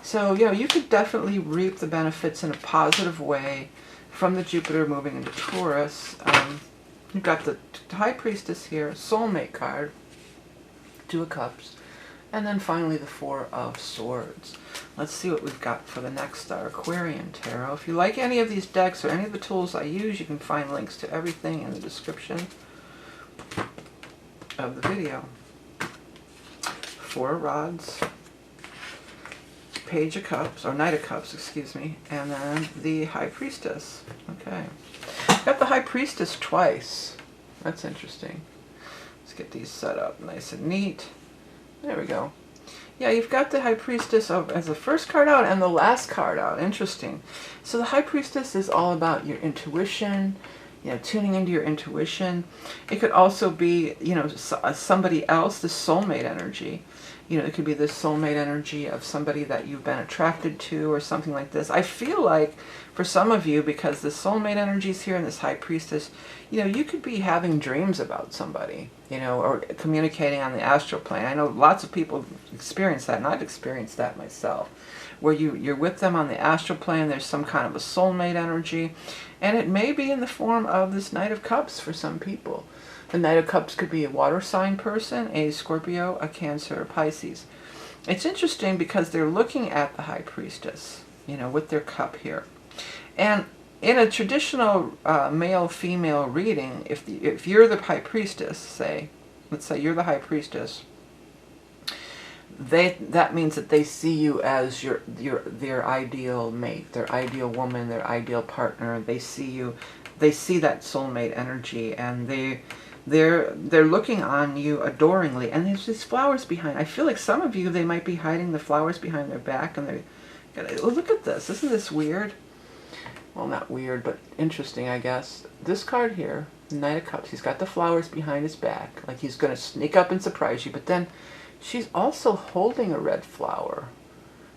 So, you know, you could definitely reap the benefits in a positive way from the Jupiter moving into Taurus. You've got the High Priestess here, Soulmate card, Two of Cups, and then finally the Four of Swords. Let's see what we've got for the next star, Aquarian Tarot. If you like any of these decks or any of the tools I use, you can find links to everything in the description of the video. Four of Rods, Page of Cups, or Knight of Cups, excuse me, and then the High Priestess. Okay. Got the High Priestess twice. That's interesting. Let's get these set up nice and neat. There we go. Yeah, you've got the High Priestess as the first card out and the last card out. Interesting. So the High Priestess is all about your intuition, you know, tuning into your intuition. It could also be, you know, somebody else, the soulmate energy. You know, it could be the soulmate energy of somebody that you've been attracted to or something like this. I feel like for some of you, because the soulmate energy is here and this High Priestess, you know, you could be having dreams about somebody, you know, or communicating on the astral plane. I know lots of people experience that, and I've experienced that myself, where you're with them on the astral plane, there's some kind of a soulmate energy, and it may be in the form of this Knight of Cups for some people. The Knight of Cups could be a water sign person, a Scorpio, a Cancer, or Pisces. It's interesting because they're looking at the High Priestess, you know, with their cup here. And in a traditional male-female reading, if you're the High Priestess, say, let's say you're the High Priestess, that means that they see you as their ideal mate, their ideal woman, their ideal partner. They see you, they see that soulmate energy, and they're looking on you adoringly. And there's these flowers behind. I feel like some of you, they might be hiding the flowers behind their back, and oh, look at this. Isn't this weird? Well, not weird, but interesting, I guess. This card here, Knight of Cups, he's got the flowers behind his back, like he's going to sneak up and surprise you. But then she's also holding a red flower,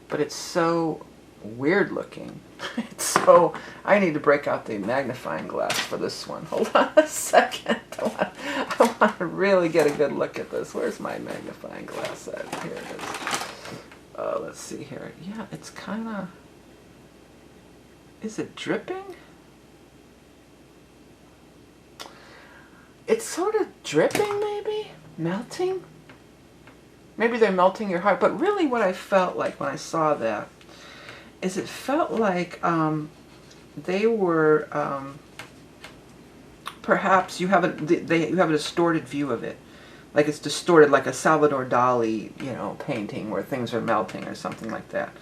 but it's so weird looking. It's so, I need to break out the magnifying glass for this one. Hold on a second. I want to really get a good look at this. Where's my magnifying glass at? Here it is. Let's see here. Yeah, it's kind of, is it dripping? It's sort of dripping, maybe? Melting? Maybe they're melting your heart. But really what I felt like when I saw that is it felt like they were, perhaps you have a distorted view of it. Like it's distorted, like a Salvador Dali, you know, painting where things are melting or something like that.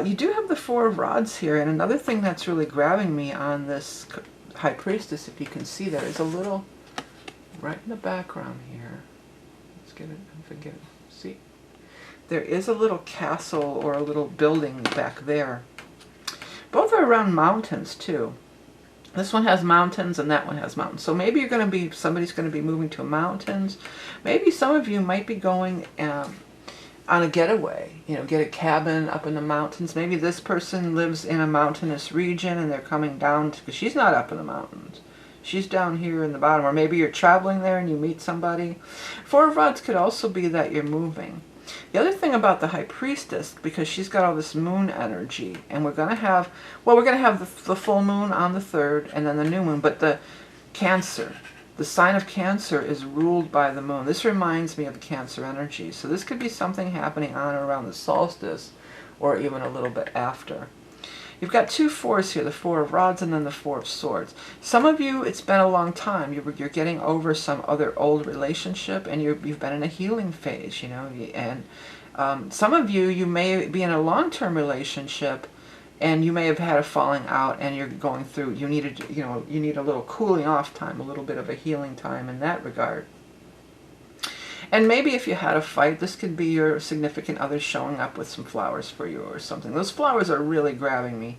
You do have the Four of Rods here, and another thing that's really grabbing me on this High Priestess, if you can see that, is a little, right in the background here. Let's get it, forget it. See? There is a little castle or a little building back there. Both are around mountains too. This one has mountains and that one has mountains. So maybe you're going to be, somebody's going to be moving to mountains. Maybe some of you might be going on a getaway, you know, get a cabin up in the mountains. Maybe this person lives in a mountainous region and they're coming down, because she's not up in the mountains. She's down here in the bottom. Or maybe you're traveling there and you meet somebody. Four of Rods could also be that you're moving. The other thing about the High Priestess, because she's got all this moon energy, and we're going to have, well, we're going to have the full moon on the 3rd and then the new moon, but the Cancer, the sign of Cancer is ruled by the moon. This reminds me of the Cancer energy. So this could be something happening on or around the solstice or even a little bit after. You've got two fours here, the Four of Rods and then the Four of Swords. Some of you, it's been a long time. You're getting over some other old relationship, and you've been in a healing phase, you know. And some of you, you may be in a long-term relationship, and you may have had a falling out, and you're going through. You need a little cooling off time, a little bit of a healing time in that regard. And maybe if you had a fight, this could be your significant other showing up with some flowers for you or something. Those flowers are really grabbing me.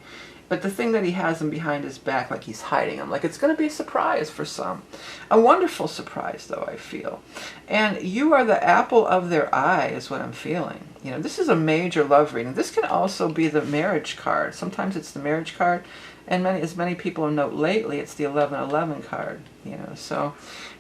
But the thing that he has him behind his back, like he's hiding him, like it's going to be a surprise for some. A wonderful surprise, though, I feel. And you are the apple of their eye, is what I'm feeling. You know, this is a major love reading. This can also be the marriage card. Sometimes it's the marriage card, and as many people have noted lately, it's the 1111 card. You know, so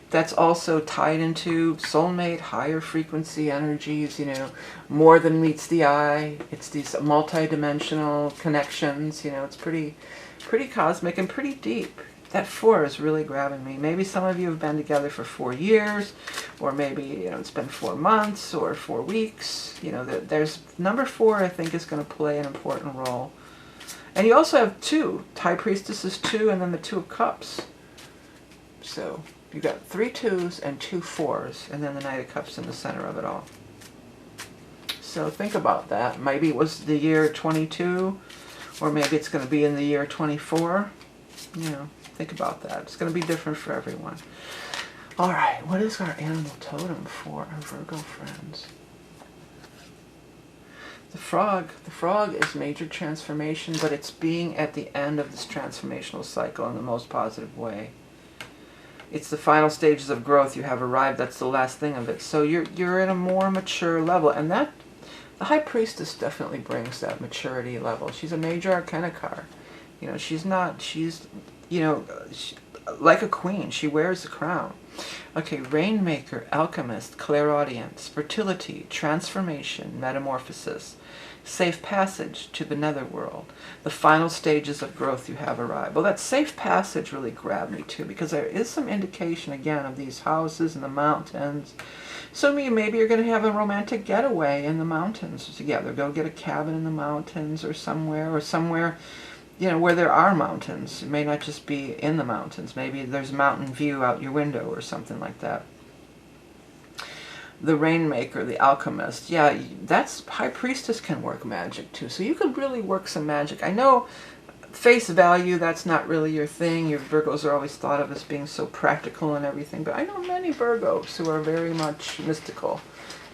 that's also tied into soulmate, higher frequency energies, you know, more than meets the eye. It's these multi-dimensional connections, you know, it's pretty cosmic and pretty deep. That 4 is really grabbing me. Maybe some of you have been together for 4 years, or maybe, you know, it's been 4 months or 4 weeks. You know, there's number 4, I think, is going to play an important role. And you also have 2. High Priestess is 2, and then the 2 of Cups. So you got 3 2s and 2 4s, and then the Knight of Cups in the center of it all. So think about that. Maybe it was the year 22, or maybe it's going to be in the year 24. You know, think about that. It's going to be different for everyone. All right, what is our animal totem for our Virgo friends? The frog. The frog is major transformation, but it's being at the end of this transformational cycle in the most positive way. It's the final stages of growth. You have arrived. That's the last thing of it. So you're at a more mature level, and that the High Priestess definitely brings that maturity level. She's a major arcana card. You know, she's you know, like a queen. She wears a crown. Okay, Rainmaker, Alchemist, Clairaudience, Fertility, Transformation, Metamorphosis, Safe Passage to the Netherworld. The final stages of growth, you have arrived. Well, that safe passage really grabbed me too, because there is some indication again of these houses in the mountains. So maybe you're going to have a romantic getaway in the mountains together. Go get a cabin in the mountains or somewhere, you know, where there are mountains. It may not just be in the mountains. Maybe there's a mountain view out your window or something like that. The Rainmaker, the Alchemist. Yeah, that's High Priestess can work magic too. So you could really work some magic. I know face value, that's not really your thing. Your Virgos are always thought of as being so practical and everything. But I know many Virgos who are very much mystical.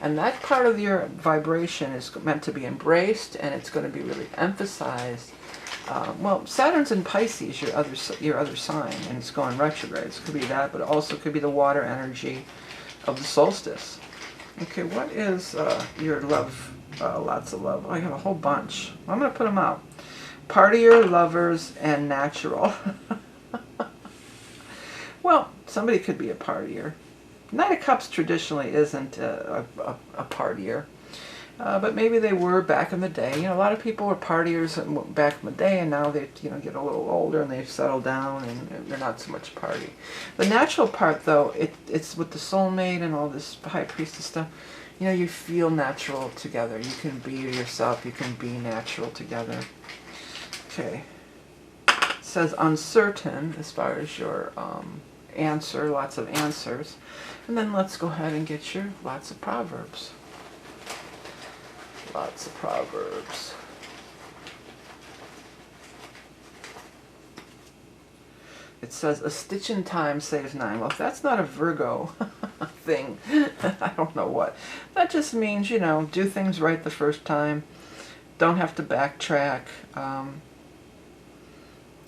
And that part of your vibration is meant to be embraced, and it's going to be really emphasized. Well, Saturn's in Pisces, your other sign, and it's going retrograde. So it could be that, but also could be the water energy of the solstice. Okay, what is your love? Lots of love. Oh, I have a whole bunch. I'm going to put them out. Partier, lovers, and natural. Well, somebody could be a partier. Knight of Cups traditionally isn't a partier. But maybe they were back in the day. You know, a lot of people were partiers back in the day, and now they, you know, get a little older and they've settled down and they're not so much party. The natural part, though, it's with the soulmate and all this High Priestess stuff. You know, you feel natural together. You can be yourself. You can be natural together. Okay. It says uncertain as far as your answer. Lots of answers. And then let's go ahead and get your lots of proverbs. Lots of proverbs. It says, a stitch in time saves 9. Well, if that's not a Virgo thing, I don't know what. That just means, you know, do things right the first time. Don't have to backtrack.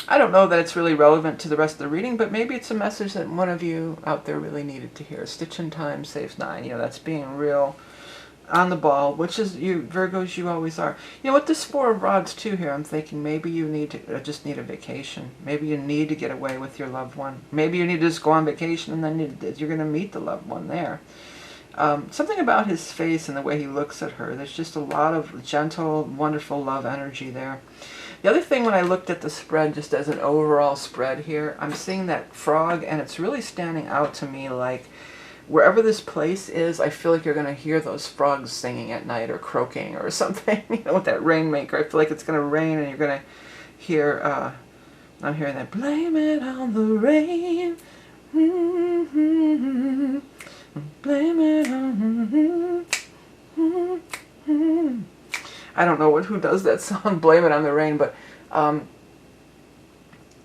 I don't know that it's really relevant to the rest of the reading, but maybe it's a message that one of you out there really needed to hear. A stitch in time saves 9. You know, that's being real on the ball, which is you Virgos, you always are. You know, with this 4 of Rods too here, I'm thinking maybe you need to just need a vacation. Maybe you need to get away with your loved one. Maybe you need to just go on vacation, and then you're going to meet the loved one there. Something about his face and the way he looks at her, there's just a lot of gentle, wonderful love energy there. The other thing, when I looked at the spread, just as an overall spread here, I'm seeing that frog, and it's really standing out to me like wherever this place is, I feel like you're going to hear those frogs singing at night or croaking or something. You know, with that Rainmaker, I feel like it's going to rain and you're going to hear, I'm hearing that, blame it on the rain. Mm-hmm. Blame it on mm-hmm. I don't know who does that song, Blame It on the Rain, but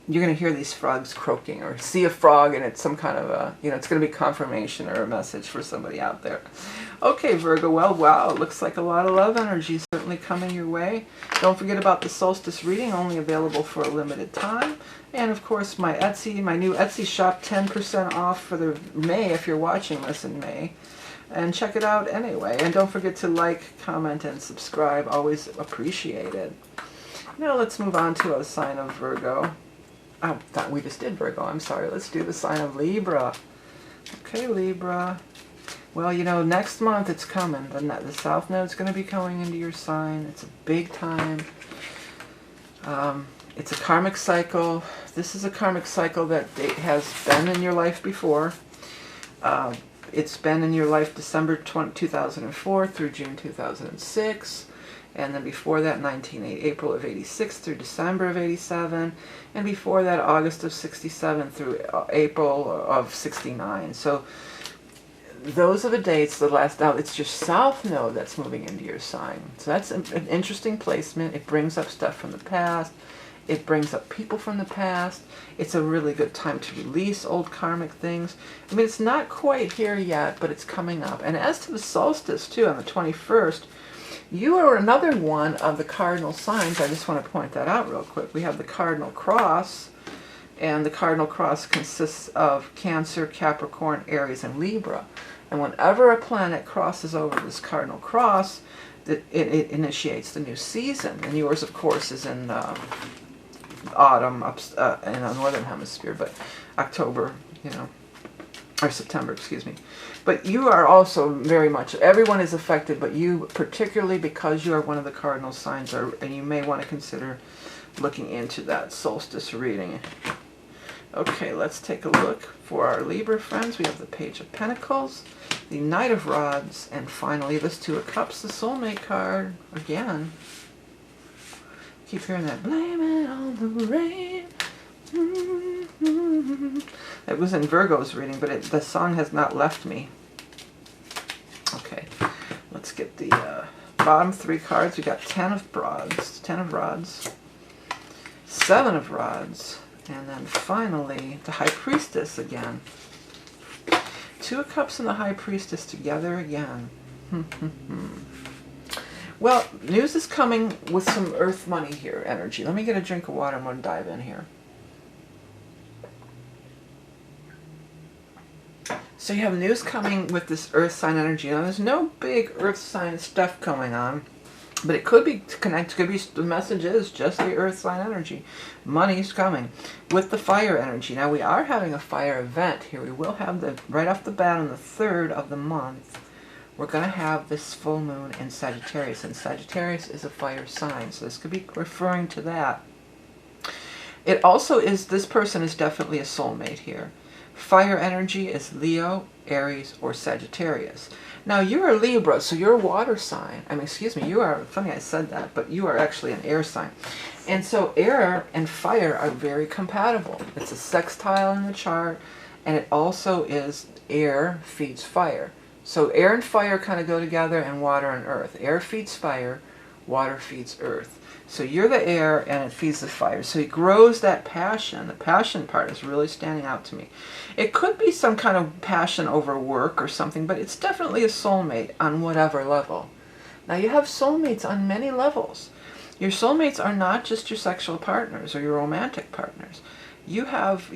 you're going to hear these frogs croaking, or see a frog and it's some kind of a, it's going to be confirmation or a message for somebody out there. Okay, Virgo, well, wow, it looks like a lot of love energy is certainly coming your way. Don't forget about the solstice reading, only available for a limited time. And of course, my new Etsy shop, 10% off for the May, if you're watching this in May. And check it out anyway. And don't forget to like, comment, and subscribe. Always appreciated. Now let's move on to a sign of Virgo. Oh, thought we just did Virgo. I'm sorry. Let's do the sign of Libra. Okay, Libra. Well, next month it's coming. The South Node's going to be going into your sign. It's a big time. It's a karmic cycle. This is a karmic cycle that has been in your life before. It's been in your life December 2004 through June 2006. And then before that, April of 86 through December of 87. And before that, August of 67 through April of 69. So those are the dates. Now it's your South Node that's moving into your sign. So that's an interesting placement. It brings up stuff from the past. It brings up people from the past. It's a really good time to release old karmic things. I mean, it's not quite here yet, but it's coming up. And as to the solstice, too, on the 21st, you are another one of the cardinal signs. I just want to point that out real quick. We have the cardinal cross, and the cardinal cross consists of Cancer, Capricorn, Aries, and Libra. And whenever a planet crosses over this cardinal cross, it initiates the new season. And yours, of course, is in autumn in the northern hemisphere, but October, or September, excuse me. But you are also very much, everyone is affected, but you particularly, because you are one of the cardinal signs, and you may want to consider looking into that solstice reading. Okay, let's take a look for our Libra friends. We have the Page of Pentacles, the Knight of Rods, and finally this Two of Cups, the Soulmate card, again. Keep hearing that, blame it on the rain. It was in Virgo's reading, but the song has not left me. Okay, let's get the bottom three cards. We got 10 of Rods, 7 of Rods, and then finally the High Priestess again. Two of Cups and the High Priestess together again. Well, news is coming with some earth money here, energy. Let me get a drink of water. I'm going to dive in here. So you have news coming with this earth sign energy. Now, there's no big earth sign stuff going on, but it could be connected. Could be the message is just the earth sign energy. Money's coming with the fire energy. Now, we are having a fire event here. We will have right off the bat on the 3rd of the month. We're going to have this full moon in Sagittarius, and Sagittarius is a fire sign, so this could be referring to that. It also is, this person is definitely a soulmate here. Fire energy is Leo, Aries, or Sagittarius. Now, you're a Libra, so you're a water sign. I mean, excuse me, you are, funny I said that, but you are actually an air sign. And so air and fire are very compatible. It's a sextile in the chart, and it also is air feeds fire. So air and fire kind of go together, and water and earth. Air feeds fire, water feeds earth. So you're the air, and it feeds the fire. So it grows that passion. The passion part is really standing out to me. It could be some kind of passion over work or something, but it's definitely a soulmate on whatever level. Now, you have soulmates on many levels. Your soulmates are not just your sexual partners or your romantic partners. You have,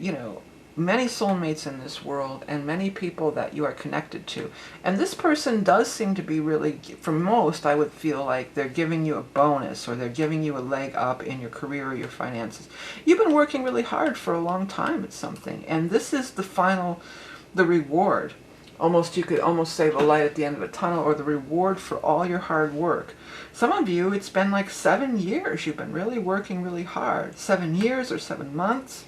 many soulmates in this world, and many people that you are connected to. And this person does seem to be really, for most, I would feel like they're giving you a bonus, or they're giving you a leg up in your career or your finances. You've been working really hard for a long time at something, and this is the reward. You could almost say the light at the end of a tunnel, or the reward for all your hard work. Some of you, it's been like 7 years. You've been really working really hard. 7 years or 7 months.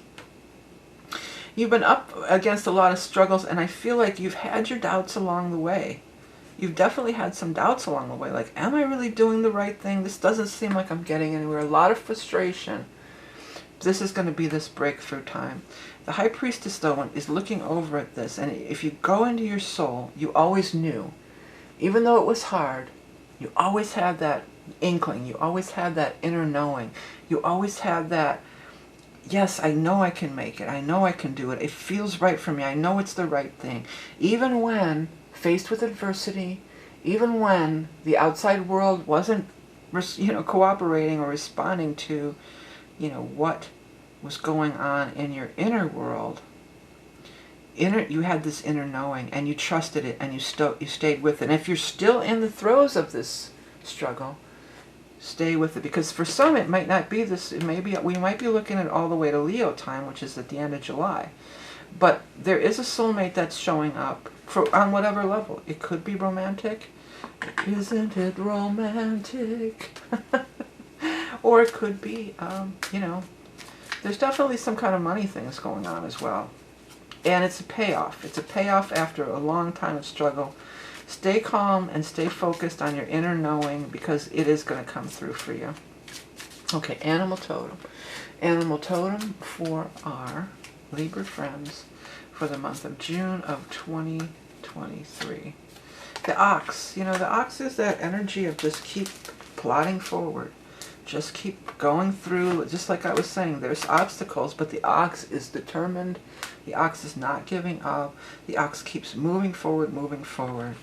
You've been up against a lot of struggles, and I feel like you've had your doubts along the way. You've definitely had some doubts along the way, like, am I really doing the right thing? This doesn't seem like I'm getting anywhere. A lot of frustration. This is going to be this breakthrough time. The High Priestess, though, is looking over at this, and if you go into your soul, you always knew, even though it was hard, you always had that inkling. You always had that inner knowing. You always had that, yes, I know I can make it. I know I can do it. It feels right for me. I know it's the right thing. Even when faced with adversity, even when the outside world wasn't, cooperating or responding to, what was going on in your inner world, you had this inner knowing, and you trusted it, and you stayed with it. And if you're still in the throes of this struggle, stay with it, because for some it might not be this. We might be looking at all the way to Leo time, which is at the end of July. But there is a soulmate that's showing up on whatever level. It could be romantic. Isn't it romantic? Or it could be, there's definitely some kind of money things going on as well. And it's a payoff. It's a payoff after a long time of struggle. Stay calm and stay focused on your inner knowing, because it is going to come through for you. Okay, animal totem. Animal totem for our Libra friends for the month of June of 2023. The ox. The ox is that energy of just keep plodding forward. Just keep going through. Just like I was saying, there's obstacles, but the ox is determined. The ox is not giving up. The ox keeps moving forward, moving forward.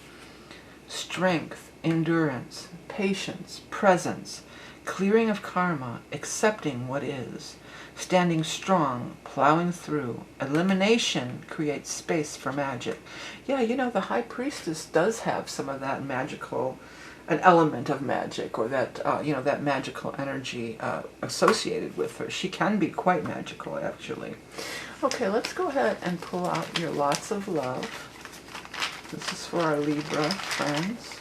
Strength, endurance, patience, presence, clearing of karma, accepting what is, standing strong, plowing through. Elimination creates space for magic. Yeah, the High Priestess does have some of that magical, an element of magic, or that, that magical energy associated with her. She can be quite magical, actually. Okay, let's go ahead and pull out your lots of love. This is for our Libra friends.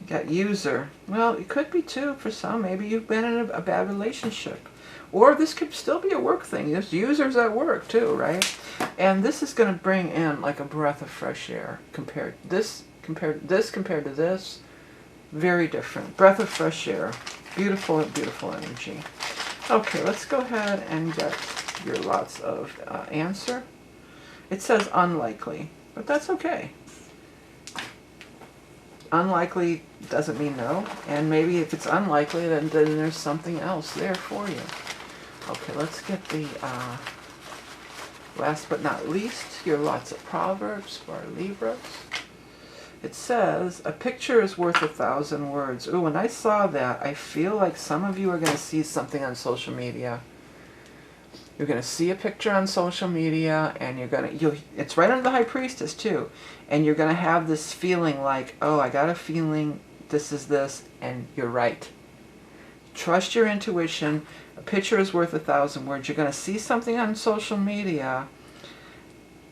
You got user. Well, it could be too for some. Maybe you've been in a bad relationship. Or this could still be a work thing. There's users at work too, right? And this is going to bring in like a breath of fresh air compared to this. Very different. Breath of fresh air. Beautiful, beautiful energy. Okay, let's go ahead and get your lots of answer. It says unlikely, but that's okay. Unlikely doesn't mean no, and maybe if it's unlikely, then there's something else there for you. Okay, let's get the last but not least, your lots of proverbs for our Libras. It says, a picture is worth 1,000 words. Ooh, when I saw that, I feel like some of you are going to see something on social media. You're going to see a picture on social media, and it's right under the High Priestess too, and you're going to have this feeling like, oh, I got a feeling this is this, and you're right. Trust your intuition. A picture is worth 1,000 words. You're going to see something on social media.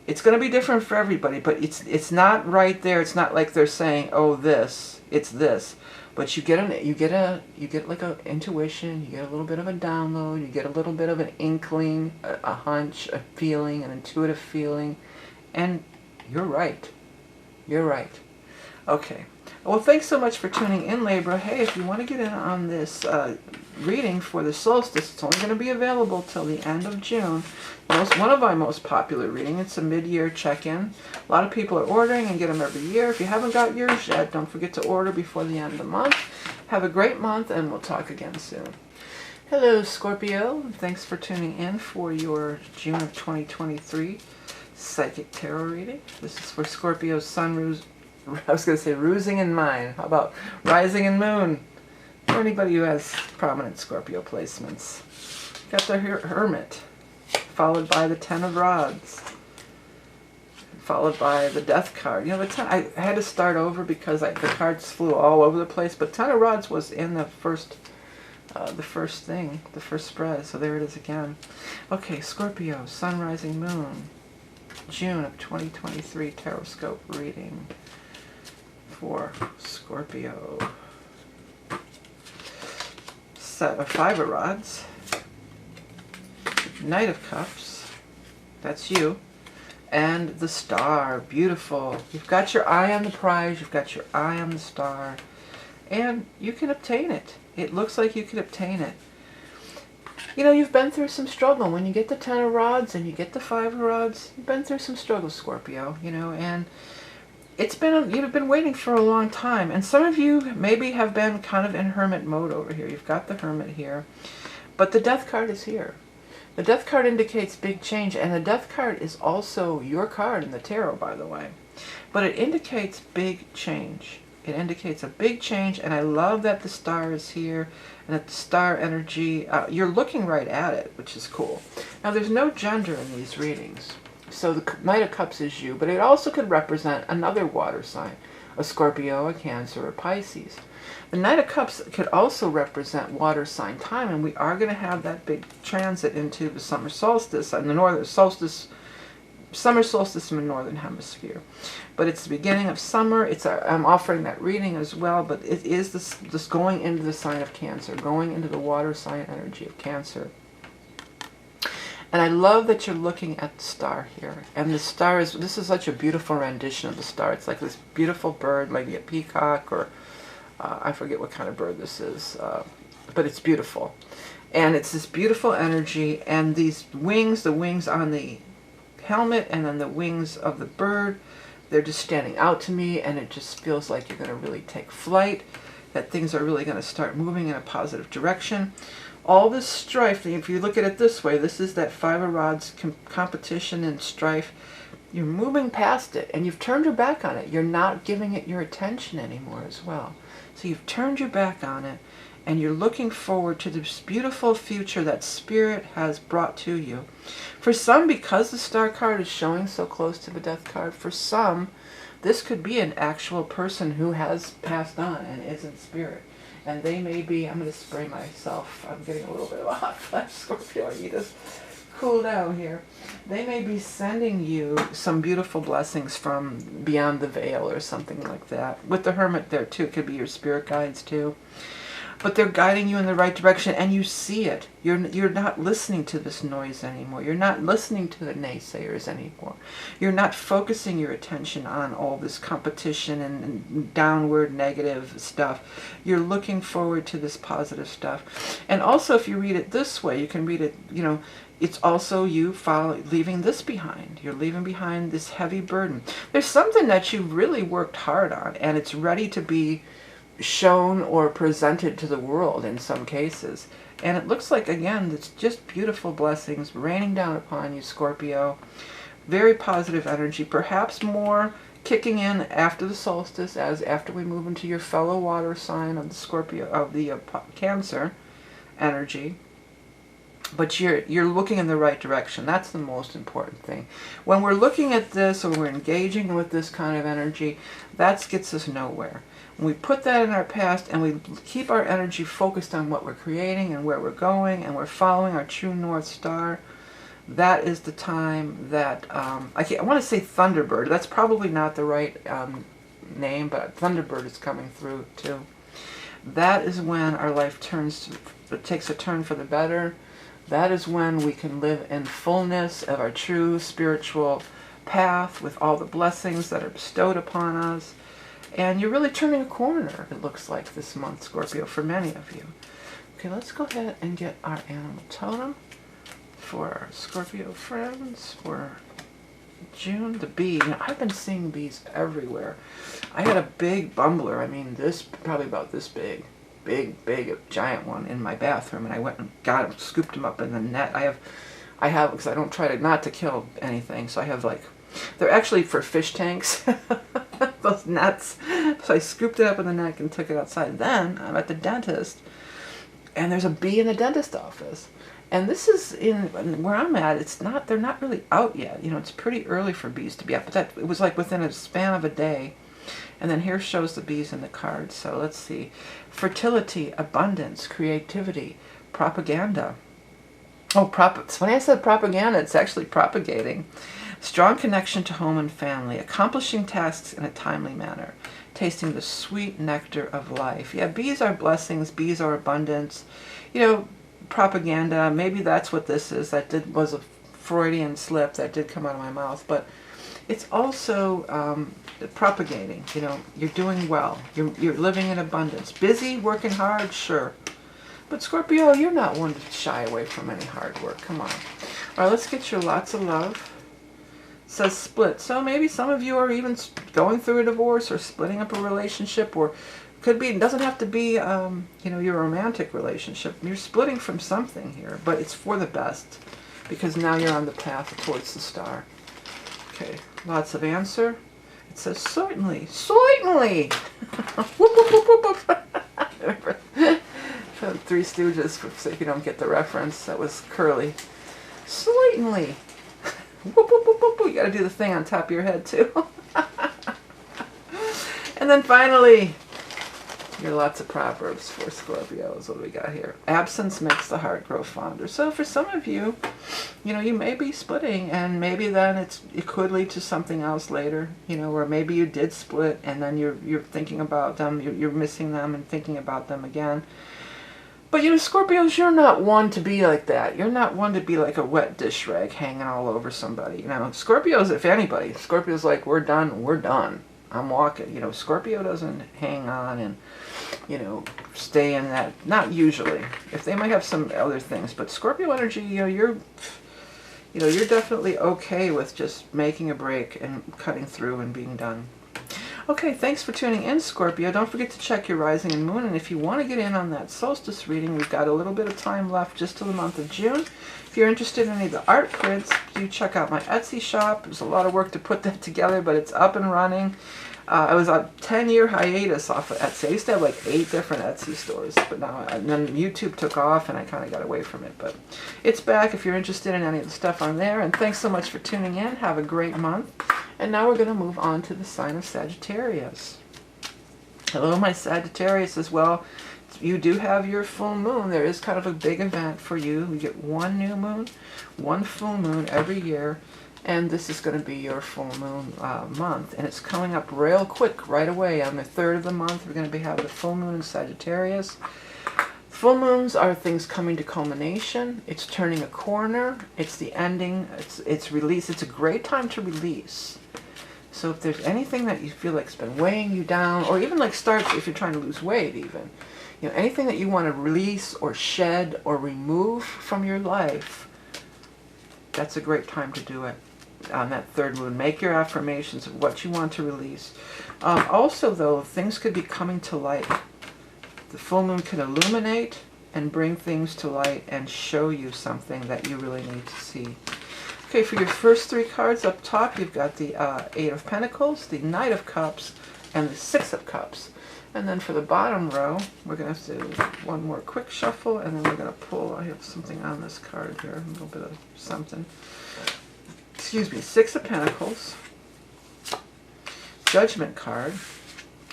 It's going to be different for everybody, but it's not right there. It's not like they're saying, oh, this, it's this. But you get like an intuition, you get a little bit of a download, you get a little bit of an inkling, a hunch, a feeling, an intuitive feeling, and you're right. You're right. Okay. Well, thanks so much for tuning in, Libra. Hey, if you want to get in on this reading for the solstice, it's only going to be available till the end of June. One of my most popular readings. It's a mid-year check-in. A lot of people are ordering and get them every year. If you haven't got yours yet, don't forget to order before the end of the month. Have a great month, and we'll talk again soon. Hello, Scorpio. Thanks for tuning in for your June of 2023 Psychic Tarot reading. This is for Scorpio's Sun, I was going to say rusing in mine. How about rising and moon? For anybody who has prominent Scorpio placements. Got the Hermit, followed by the Ten of Rods, followed by the Death card. The Ten, I had to start over because the cards flew all over the place, but Ten of Rods was in the first spread, so there it is again. Okay, Scorpio, Sun, Rising, Moon, June of 2023 Taroscope reading for Scorpio. Five of Rods, Knight of Cups, that's you, and the Star. Beautiful. You've got your eye on the prize, you've got your eye on the star, and you can obtain it. It looks like you can obtain it. You've been through some struggle. When you get the Ten of Rods and you get the Five of Rods, you've been through some struggle, Scorpio, and you've been waiting for a long time. And some of you maybe have been kind of in hermit mode over here. You've got the Hermit here, but the Death card is here. The Death card indicates big change, and the Death card is also your card in the tarot, by the way. But it indicates big change. It indicates a big change, and I love that the star is here, and that the star energy, you're looking right at it, which is cool. Now, there's no gender in these readings. So the Knight of Cups is you, but it also could represent another water sign, a Scorpio, a Cancer, or Pisces. The Knight of Cups could also represent water sign time, and we are going to have that big transit into the summer solstice, and the northern solstice, summer solstice in the northern hemisphere. But it's the beginning of summer. I'm offering that reading as well, but it is this going into the sign of Cancer, going into the water sign energy of Cancer. And I love that you're looking at the star here. And the star is, this is such a beautiful rendition of the star. It's like this beautiful bird, maybe a peacock, or I forget what kind of bird this is, but it's beautiful. And it's this beautiful energy, and these wings, the wings on the helmet and then the wings of the bird, they're just standing out to me, and it just feels like you're going to really take flight, that things are really going to start moving in a positive direction. All this strife, if you look at it this way, this is that Five of Rods competition and strife. You're moving past it, and you've turned your back on it. You're not giving it your attention anymore as well. So you've turned your back on it, and you're looking forward to this beautiful future that Spirit has brought to you. For some, because the Star card is showing so close to the Death card, for some, this could be an actual person who has passed on and is in spirit. And they may be, I'm going to spray myself, I'm getting a little bit of a hot flash, Scorpio, I need to cool down here. They may be sending you some beautiful blessings from beyond the veil or something like that. With the Hermit there too, it could be your spirit guides too. But they're guiding you in the right direction, and you see it. You're not listening to this noise anymore. You're not listening to the naysayers anymore. You're not focusing your attention on all this competition and downward negative stuff. You're looking forward to this positive stuff. And also, if you read it this way, you can read it, you know, it's also you leaving this behind. You're leaving behind this heavy burden. There's something that you really worked hard on, and it's ready to be shown or presented to the world in some cases. And it looks like, again, it's just beautiful blessings raining down upon you, Scorpio. Very positive energy, perhaps more kicking in after the solstice, as after we move into your fellow water sign of the Scorpio, of the Cancer energy. But you're looking in the right direction. That's the most important thing. When we're looking at this, or we're engaging with this kind of energy, that gets us nowhere. When we put that in our past, and we keep our energy focused on what we're creating and where we're going, and we're following our true North Star, that is the time that, I want to say Thunderbird. That's probably not the right name, but Thunderbird is coming through too. That is when our life takes a turn for the better. That is when we can live in fullness of our true spiritual path with all the blessings that are bestowed upon us. And you're really turning a corner, it looks like, this month, Scorpio, for many of you. Okay, let's go ahead and get our animal totem for our Scorpio friends for June. The bee. You know, I've been seeing bees everywhere. I had a big bumbler, I mean, this, probably about this big, a giant one in my bathroom, and I went and got him, scooped him up in the net. I have, because I don't try not to kill anything, so I have, like, they're actually for fish tanks, those nets. So I scooped it up in the net and took it outside. Then I'm at the dentist, and there's a bee in the dentist office. And this is in where I'm at. They're not really out yet. You know, it's pretty early for bees to be out. But it was like within a span of a day. And then here shows the bees in the cards. So let's see. Fertility, abundance, creativity, propaganda. Oh, when I said propaganda, it's actually propagating. Strong connection to home and family, accomplishing tasks in a timely manner, tasting the sweet nectar of life. Yeah, bees are blessings, bees are abundance. You know, propaganda, maybe that's what this is. Was a Freudian slip that did come out of my mouth, but it's also propagating. You know, you're doing well. You're living in abundance. Busy, working hard, sure. But Scorpio, you're not one to shy away from any hard work. Come on. All right, let's get you lots of love. It says split. So maybe some of you are even going through a divorce or splitting up a relationship, or could be, it doesn't have to be, you know, your romantic relationship. You're splitting from something here, but it's for the best. because now you're on the path towards the star. Okay, lots of answer. It says, certainly, certainly. Whoop, whoop, whoop, whoop, whoop. From Three Stooges, so if you don't get the reference, that was Curly. Certainly. Whoop, whoop, whoop, whoop, whoop. You gotta do the thing on top of your head, too. And then finally, your lots of Proverbs for Scorpios. What do we got here? Absence makes the heart grow fonder. So for some of you, you know, you may be splitting, and maybe then it could lead to something else later, you know, or maybe you did split and then you're thinking about them, you're missing them and thinking about them again. But you know, Scorpios, you're not one to be like that. You're not one to be like a wet dish rag hanging all over somebody. You know, Scorpios, if anybody, Scorpios like, we're done, we're done. I'm walking. You know, Scorpio doesn't hang on and, you know, stay in that. Not usually. If they might have some other things, but Scorpio energy, you know, you're definitely okay with just making a break and cutting through and being done. Okay, thanks for tuning in, Scorpio. Don't forget to check your rising and moon, and if you want to get in on that solstice reading, we've got a little bit of time left just till the month of June. If you're interested in any of the art grids, do check out my Etsy shop. There's a lot of work to put that together, but it's up and running. I was on a 10-year hiatus off of Etsy. I used to have like 8 different Etsy stores, but now, and then YouTube took off and I kind of got away from it. But it's back if you're interested in any of the stuff on there. And thanks so much for tuning in. Have a great month. And now we're going to move on to the sign of Sagittarius. Hello, my Sagittarius as well. You do have your full moon. There is kind of a big event for you. You get one new moon, one full moon every year. And this is going to be your full moon month. And it's coming up real quick right away. On the 3rd of the month, we're going to be having the full moon in Sagittarius. Full moons are things coming to culmination. It's turning a corner. It's the ending. It's release. It's a great time to release. So if there's anything that you feel like has been weighing you down, or even like starts if you're trying to lose weight even, you know, anything that you want to release or shed or remove from your life, that's a great time to do it. On that 3rd moon, make your affirmations of what you want to release. Also, though, things could be coming to light. The full moon can illuminate and bring things to light and show you something that you really need to see. Okay, for your first 3 cards up top, you've got the 8 of Pentacles, the Knight of Cups, and the 6 of Cups. And then for the bottom row, we're going to have to do one more quick shuffle, and then we're going to pull, I have something on this card here, a little bit of something. Excuse me, 6 of Pentacles, Judgment card,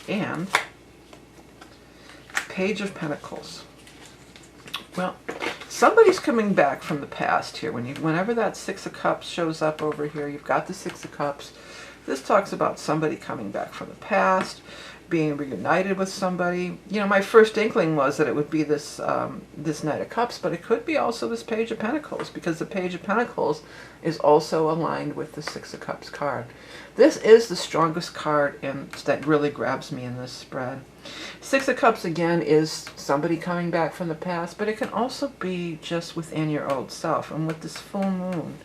and Page of Pentacles. Well, somebody's coming back from the past here. Whenever that 6 of Cups shows up over here, you've got the 6 of Cups. This talks about somebody coming back from the past, being reunited with somebody. You know, my first inkling was that it would be this this Knight of Cups, but it could be also this Page of Pentacles, because the Page of Pentacles is also aligned with the 6 of Cups card. This is the strongest card that really grabs me in this spread. 6 of Cups, again, is somebody coming back from the past, but it can also be just within your old self. And with this full moon,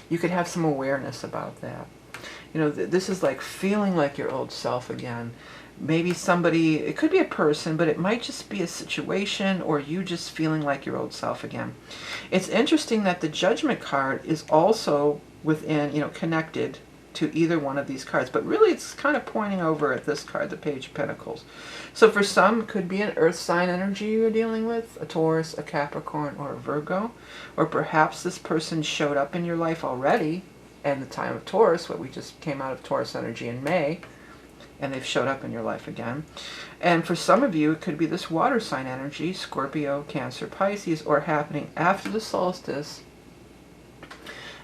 you could have some awareness about that. You know, this is like feeling like your old self again. Maybe somebody, it could be a person, but it might just be a situation, or you just feeling like your old self again. It's interesting that the Judgment card is also within, you know, connected to either one of these cards, but really it's kind of pointing over at this card, the Page of Pentacles. So for some, it could be an earth sign energy you're dealing with, a Taurus, a Capricorn, or a Virgo, or perhaps this person showed up in your life already in the time of Taurus, what we just came out of Taurus energy in May, and they've showed up in your life again. And for some of you, it could be this water sign energy, Scorpio, Cancer, Pisces, or happening after the solstice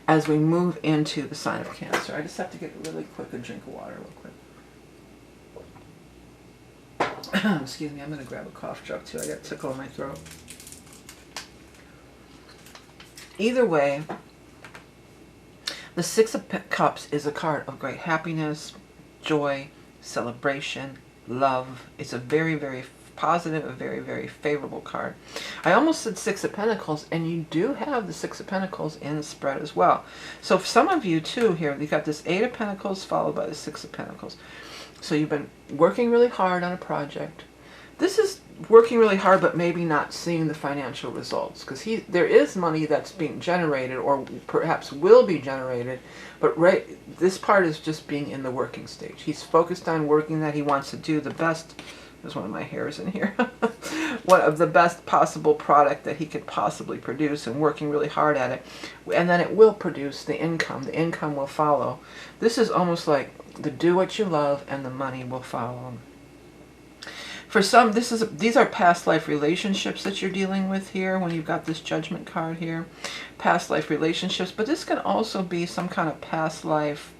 as we move into the sign of Cancer. I just have to get a really quick drink of water real quick. Excuse me, I'm going to grab a cough drop too. I got a tickle in my throat. Either way, the 6 of Cups is a card of great happiness, joy, celebration, love. It's a very, very positive, a very, very favorable card. I almost said 6 of Pentacles, and you do have the 6 of Pentacles in the spread as well. So for some of you too here, you've got this 8 of Pentacles followed by the 6 of Pentacles. So you've been working really hard on a project. This is working really hard, but maybe not seeing the financial results, because there is money that's being generated, or perhaps will be generated, but this part is just being in the working stage. He's focused on working that. He wants to do the best. There's one of my hairs in here. One of the best possible product that he could possibly produce, and working really hard at it. And then it will produce the income. The income will follow. This is almost like the do what you love and the money will follow. For some, these are past life relationships that you're dealing with here when you've got this Judgment card here. Past life relationships, but this can also be some kind of past life,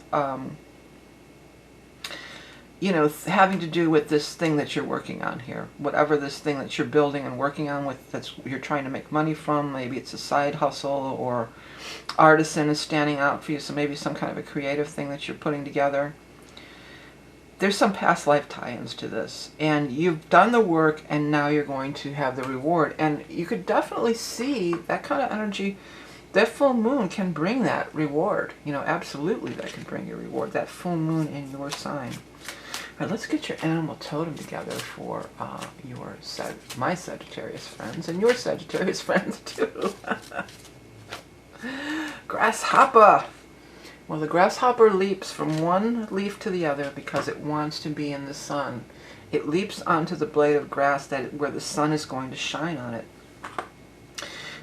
you know, having to do with this thing that you're working on here. Whatever this thing that you're building and working on with, you're trying to make money from. Maybe it's a side hustle, or artisan is standing out for you. So maybe some kind of a creative thing that you're putting together. There's some past life tie-ins to this, and you've done the work, and now you're going to have the reward. And you could definitely see that kind of energy. That full moon can bring that reward. You know, absolutely, that can bring your reward. That full moon in your sign. All right, let's get your animal totem together for my Sagittarius friends, and your Sagittarius friends too. Grasshopper. Well, the grasshopper leaps from one leaf to the other because it wants to be in the sun. It leaps onto the blade of grass where the sun is going to shine on it.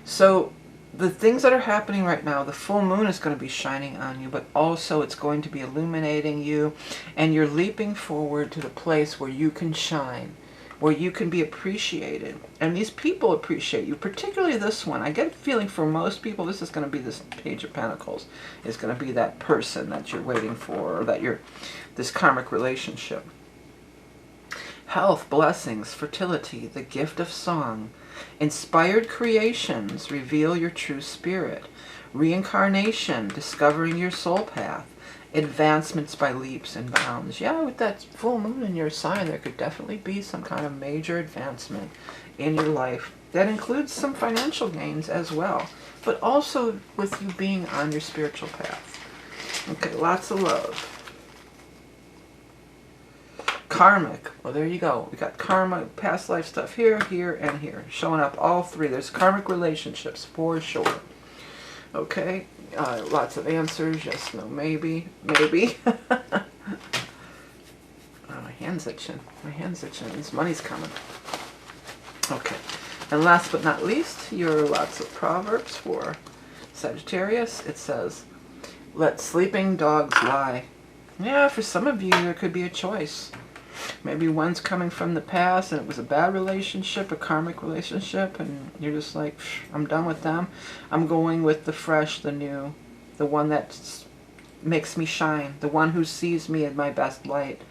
So the things that are happening right now, the full moon is going to be shining on you, but also it's going to be illuminating you, and you're leaping forward to the place where you can shine, where you can be appreciated. And these people appreciate you, particularly this one. I get a feeling for most people, this is going to be this Page of Pentacles. It's going to be that person that you're waiting for, or that this karmic relationship. Health, blessings, fertility, the gift of song. Inspired creations reveal your true spirit. Reincarnation, discovering your soul path. Advancements by leaps and bounds. Yeah, with that full moon in your sign, there could definitely be some kind of major advancement in your life. That includes some financial gains as well, but also with you being on your spiritual path. Okay, lots of love. Karmic. Well, there you go. We got karma, past life stuff here, here, and here. Showing up all three. There's karmic relationships for sure. Okay. Lots of answers. Yes, no, maybe. Maybe. Oh, my hand's itching. My hand's itching. This money's coming. Okay. And last but not least, your lots of proverbs for Sagittarius. It says, let sleeping dogs lie. Yeah, for some of you, there could be a choice. Maybe one's coming from the past and it was a bad relationship, a karmic relationship, and you're just like, I'm done with them. I'm going with the fresh, the new, the one that makes me shine, the one who sees me in my best light,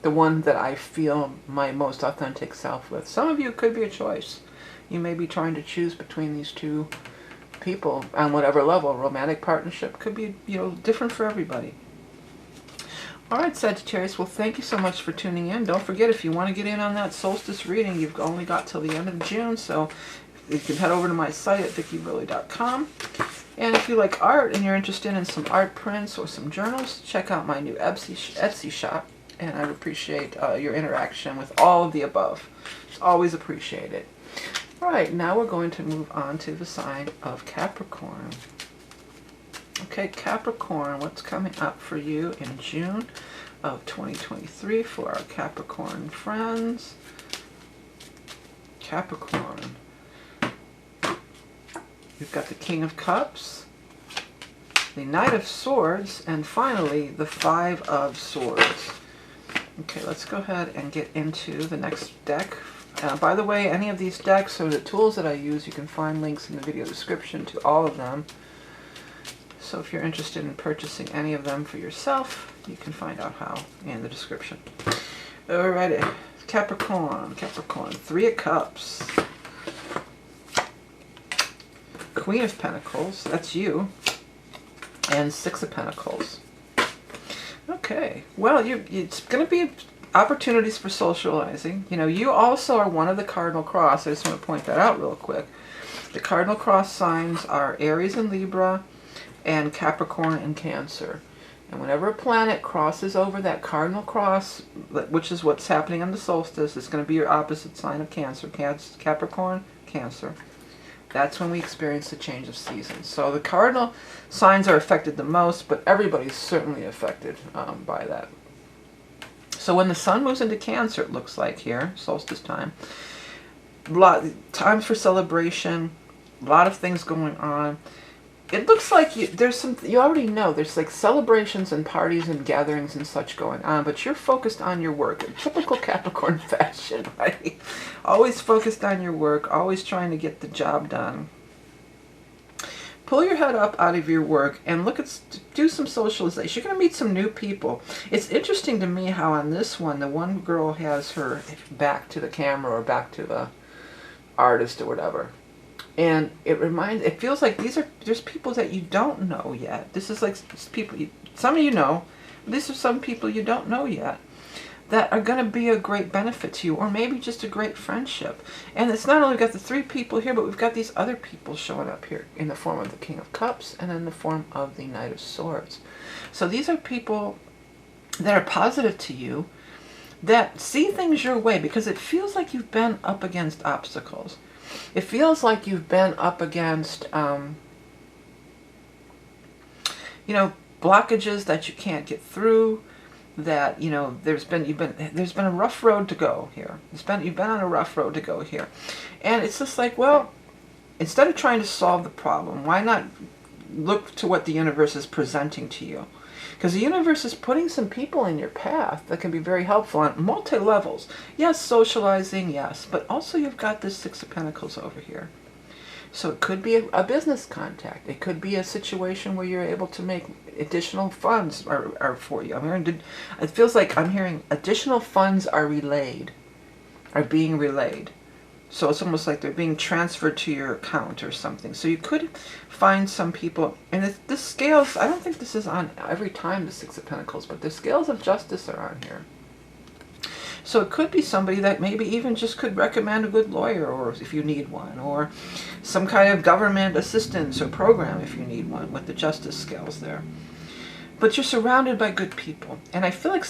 the one that I feel my most authentic self with. Some of you, it could be a choice. You may be trying to choose between these two people on whatever level. Romantic partnership could be, you know, different for everybody. All right, Sagittarius, well, thank you so much for tuning in. Don't forget, if you want to get in on that solstice reading, you've only got till the end of June, so you can head over to my site at vickieverlie.com. And if you like art and you're interested in some art prints or some journals, check out my new Etsy shop, and I'd appreciate your interaction with all of the above. It's always appreciated. All right, now we're going to move on to the sign of Capricorn. Okay, Capricorn, what's coming up for you in June of 2023 for our Capricorn friends? Capricorn. We've got the King of Cups, the Knight of Swords, and finally the Five of Swords. Okay, let's go ahead and get into the next deck. By the way, any of these decks or the tools that I use, you can find links in the video description to all of them. So if you're interested in purchasing any of them for yourself, you can find out how in the description. Alrighty, Capricorn, Three of Cups. Queen of Pentacles, that's you. And Six of Pentacles. Okay, well, it's going to be opportunities for socializing. You know, you also are one of the cardinal cross. I just want to point that out real quick. The cardinal cross signs are Aries and Libra, and Capricorn and Cancer. And whenever a planet crosses over that cardinal cross, which is what's happening on the solstice, it's going to be your opposite sign of Cancer, Capricorn, Cancer. That's when we experience the change of seasons. So the cardinal signs are affected the most, but everybody's certainly affected by that. So when the sun moves into Cancer, it looks like here, solstice time, times for celebration, a lot of things going on. It looks like you already know, there's like celebrations and parties and gatherings and such going on, but you're focused on your work in typical Capricorn fashion, right? Always focused on your work, always trying to get the job done. Pull your head up out of your work and do some socialization. You're going to meet some new people. It's interesting to me how on this one, the one girl has her back to the camera or back to the artist or whatever. And it feels like there's people that you don't know yet. This is like people, some of you know, but these are some people you don't know yet that are going to be a great benefit to you, or maybe just a great friendship. And it's not only got the 3 people here, but we've got these other people showing up here in the form of the King of Cups and in the form of the Knight of Swords. So these are people that are positive to you, that see things your way, because it feels like you've been up against obstacles. It feels like you've been up against, blockages that you can't get through. That there's been a rough road to go here. You've been on a rough road to go here, and it's just like, well, instead of trying to solve the problem, why not look to what the universe is presenting to you? Because the universe is putting some people in your path that can be very helpful on multi-levels. Yes, socializing, yes. But also you've got this 6 of Pentacles over here. So it could be a business contact. It could be a situation where you're able to make additional funds are for you. It feels like I'm hearing additional funds are being relayed. So it's almost like they're being transferred to your account or something. So you could find some people, and the scales, I don't think this is on every time the 6 of Pentacles, but the scales of justice are on here. So it could be somebody that maybe even just could recommend a good lawyer, or if you need one, or some kind of government assistance or program if you need one, with the justice scales there. But you're surrounded by good people. And I feel like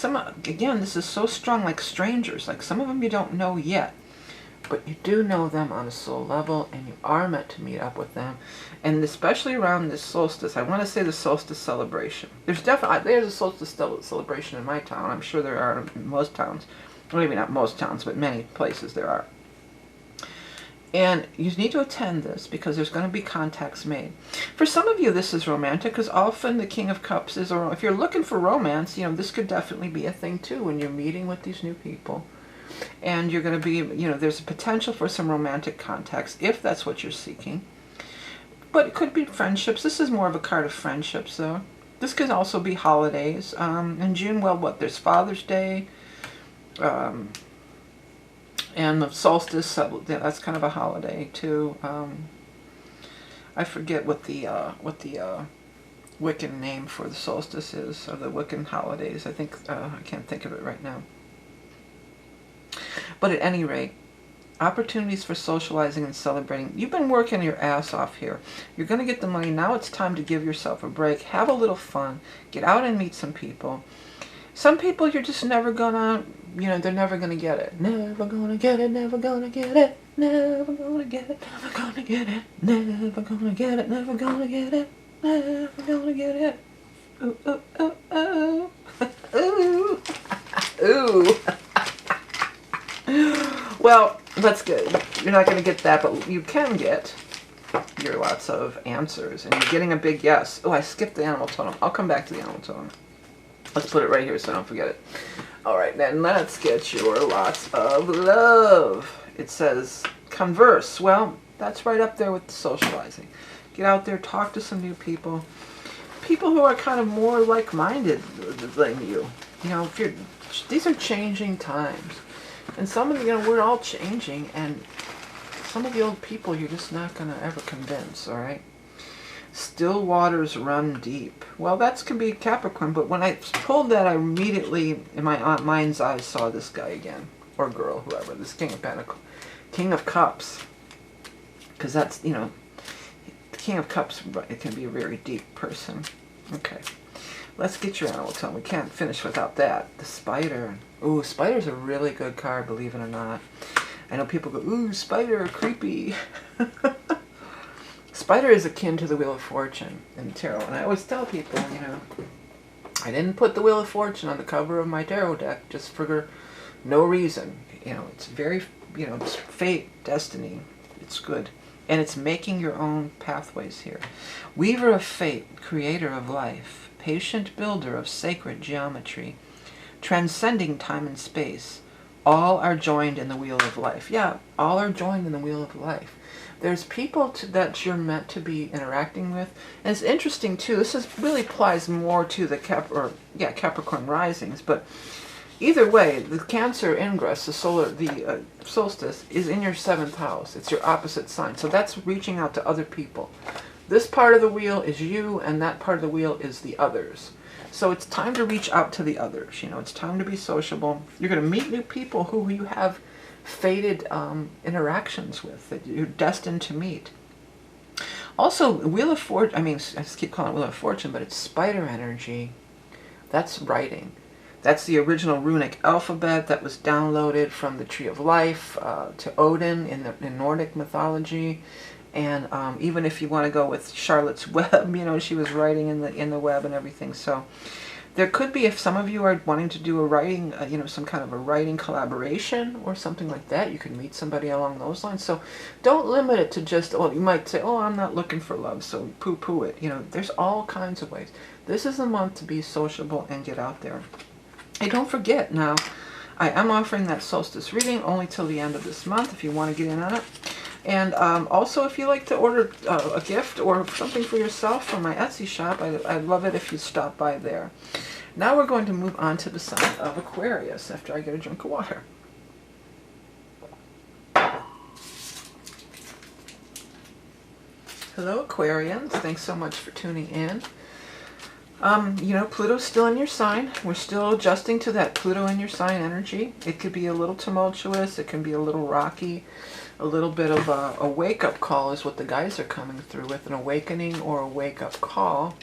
again, this is so strong, like strangers, like some of them you don't know yet. But you do know them on a soul level, and you are meant to meet up with them. And especially around this solstice, I want to say the solstice celebration. There's a solstice celebration in my town. I'm sure there are in most towns. Well, maybe not most towns, but many places there are. And you need to attend this because there's going to be contacts made. For some of you, this is romantic, because often the King of Cups is, or if you're looking for romance, this could definitely be a thing too when you're meeting with these new people. And you're going to be, there's a potential for some romantic contacts if that's what you're seeking. But it could be friendships. This is more of a card of friendships, though. This could also be holidays. In June, well, there's Father's Day. And the solstice, that's kind of a holiday, too. I forget what the Wiccan name for the solstice is, or the Wiccan holidays. I can't think of it right now. But at any rate, opportunities for socializing and celebrating. You've been working your ass off here. You're going to get the money. Now it's time to give yourself a break. Have a little fun. Get out and meet some people. Some people you're just never going to, they're never going to get it. Never going to get it, never going to get it. Never going to get it, never going to get it. Never going to get it, never going to get it. Never going to get it. Ooh, ooh, ooh, ooh. Ooh. Ooh. Well, that's good. You're not going to get that, but you can get your lots of answers. And you're getting a big yes. Oh, I skipped the animal totem. I'll come back to the animal totem. Let's put it right here so I don't forget it. All right, then let's get your lots of love. It says converse. Well, that's right up there with the socializing. Get out there, talk to some new people. People who are kind of more like-minded than you. These are changing times. And some of we're all changing, and some of the old people you're just not going to ever convince, all right? Still waters run deep. Well, that can be Capricorn, but when I pulled that, I immediately, in my mind's eye, saw this guy again, or girl, whoever, this King of Pentacles, King of Cups. Because that's, the King of Cups, it can be a very deep person. Okay. Let's get your animal tone. We can't finish without that. The spider. Ooh, spider's a really good card, believe it or not. I know people go, ooh, spider, creepy. Spider is akin to the Wheel of Fortune in the tarot. And I always tell people, you know, I didn't put the Wheel of Fortune on the cover of my tarot deck just for no reason. You know, it's very, you know, it's fate, destiny. It's good. And it's making your own pathways here. Weaver of fate, creator of life, patient builder of sacred geometry, transcending time and space, all are joined in the wheel of life. Yeah, all are joined in the wheel of life. There's people that you're meant to be interacting with. And it's interesting too, really applies more to the Capricorn risings, but either way, the Cancer Ingress, the solstice, is in your 7th house. It's your opposite sign. So that's reaching out to other people. This part of the wheel is you, and that part of the wheel is the others. So it's time to reach out to the others. You know, it's time to be sociable. You're going to meet new people who you have fated interactions with, that you're destined to meet. Also, Wheel of Fortune, I just keep calling it Wheel of Fortune, but it's spider energy. That's writing. That's the original runic alphabet that was downloaded from the Tree of Life to Odin in Nordic mythology. And even if you want to go with Charlotte's Web, you know, she was writing in the web and everything. So there could be, if some of you are wanting to do a writing, you know, some kind of a writing collaboration or something like that, you can meet somebody along those lines. So don't limit it to just, well, you might say, oh, I'm not looking for love, so poo-poo it. You know, there's all kinds of ways. This is the month to be sociable and get out there. Hey, don't forget now, I am offering that solstice reading only till the end of this month if you want to get in on it. And also, if you like to order a gift or something for yourself from my Etsy shop, I'd love it if you stop by there. Now we're going to move on to the sign of Aquarius after I get a drink of water. Hello, Aquarians. Thanks so much for tuning in. You know, Pluto's still in your sign. We're still adjusting to that Pluto in your sign energy. It could be a little tumultuous. It can be a little rocky. A little bit of a wake-up call is what the guys are coming through with, an awakening or a wake-up call.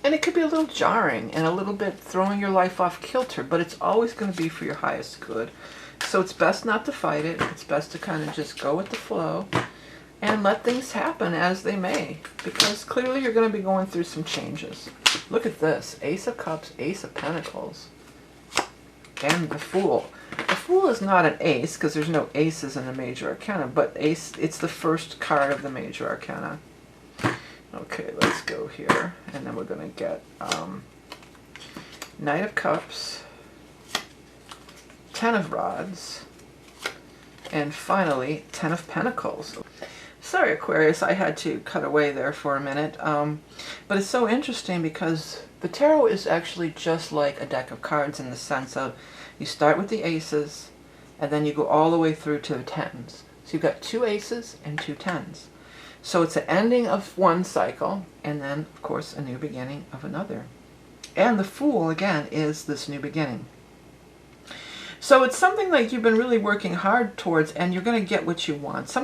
And it could be a little jarring and a little bit throwing your life off kilter, but it's always going to be for your highest good. So it's best not to fight it. It's best to kind of just go with the flow and let things happen as they may, because clearly you're going to be going through some changes. Look at this. Ace of Cups, Ace of Pentacles, and the Fool. The Fool is not an ace because there's no aces in the major arcana, but ace, it's the first card of the major arcana. Okay, let's go here, and then we're going to get Knight of Cups, Ten of Rods, and finally Ten of Pentacles. Sorry, Aquarius, I had to cut away there for a minute, but it's so interesting because the tarot is actually just like a deck of cards in the sense of you start with the aces, and then you go all the way through to the tens. So you've got 2 aces and 2 tens. So it's an ending of one cycle, and then, of course, a new beginning of another. And the Fool, again, is this new beginning. So it's something like you've been really working hard towards, and you're going to get what you want.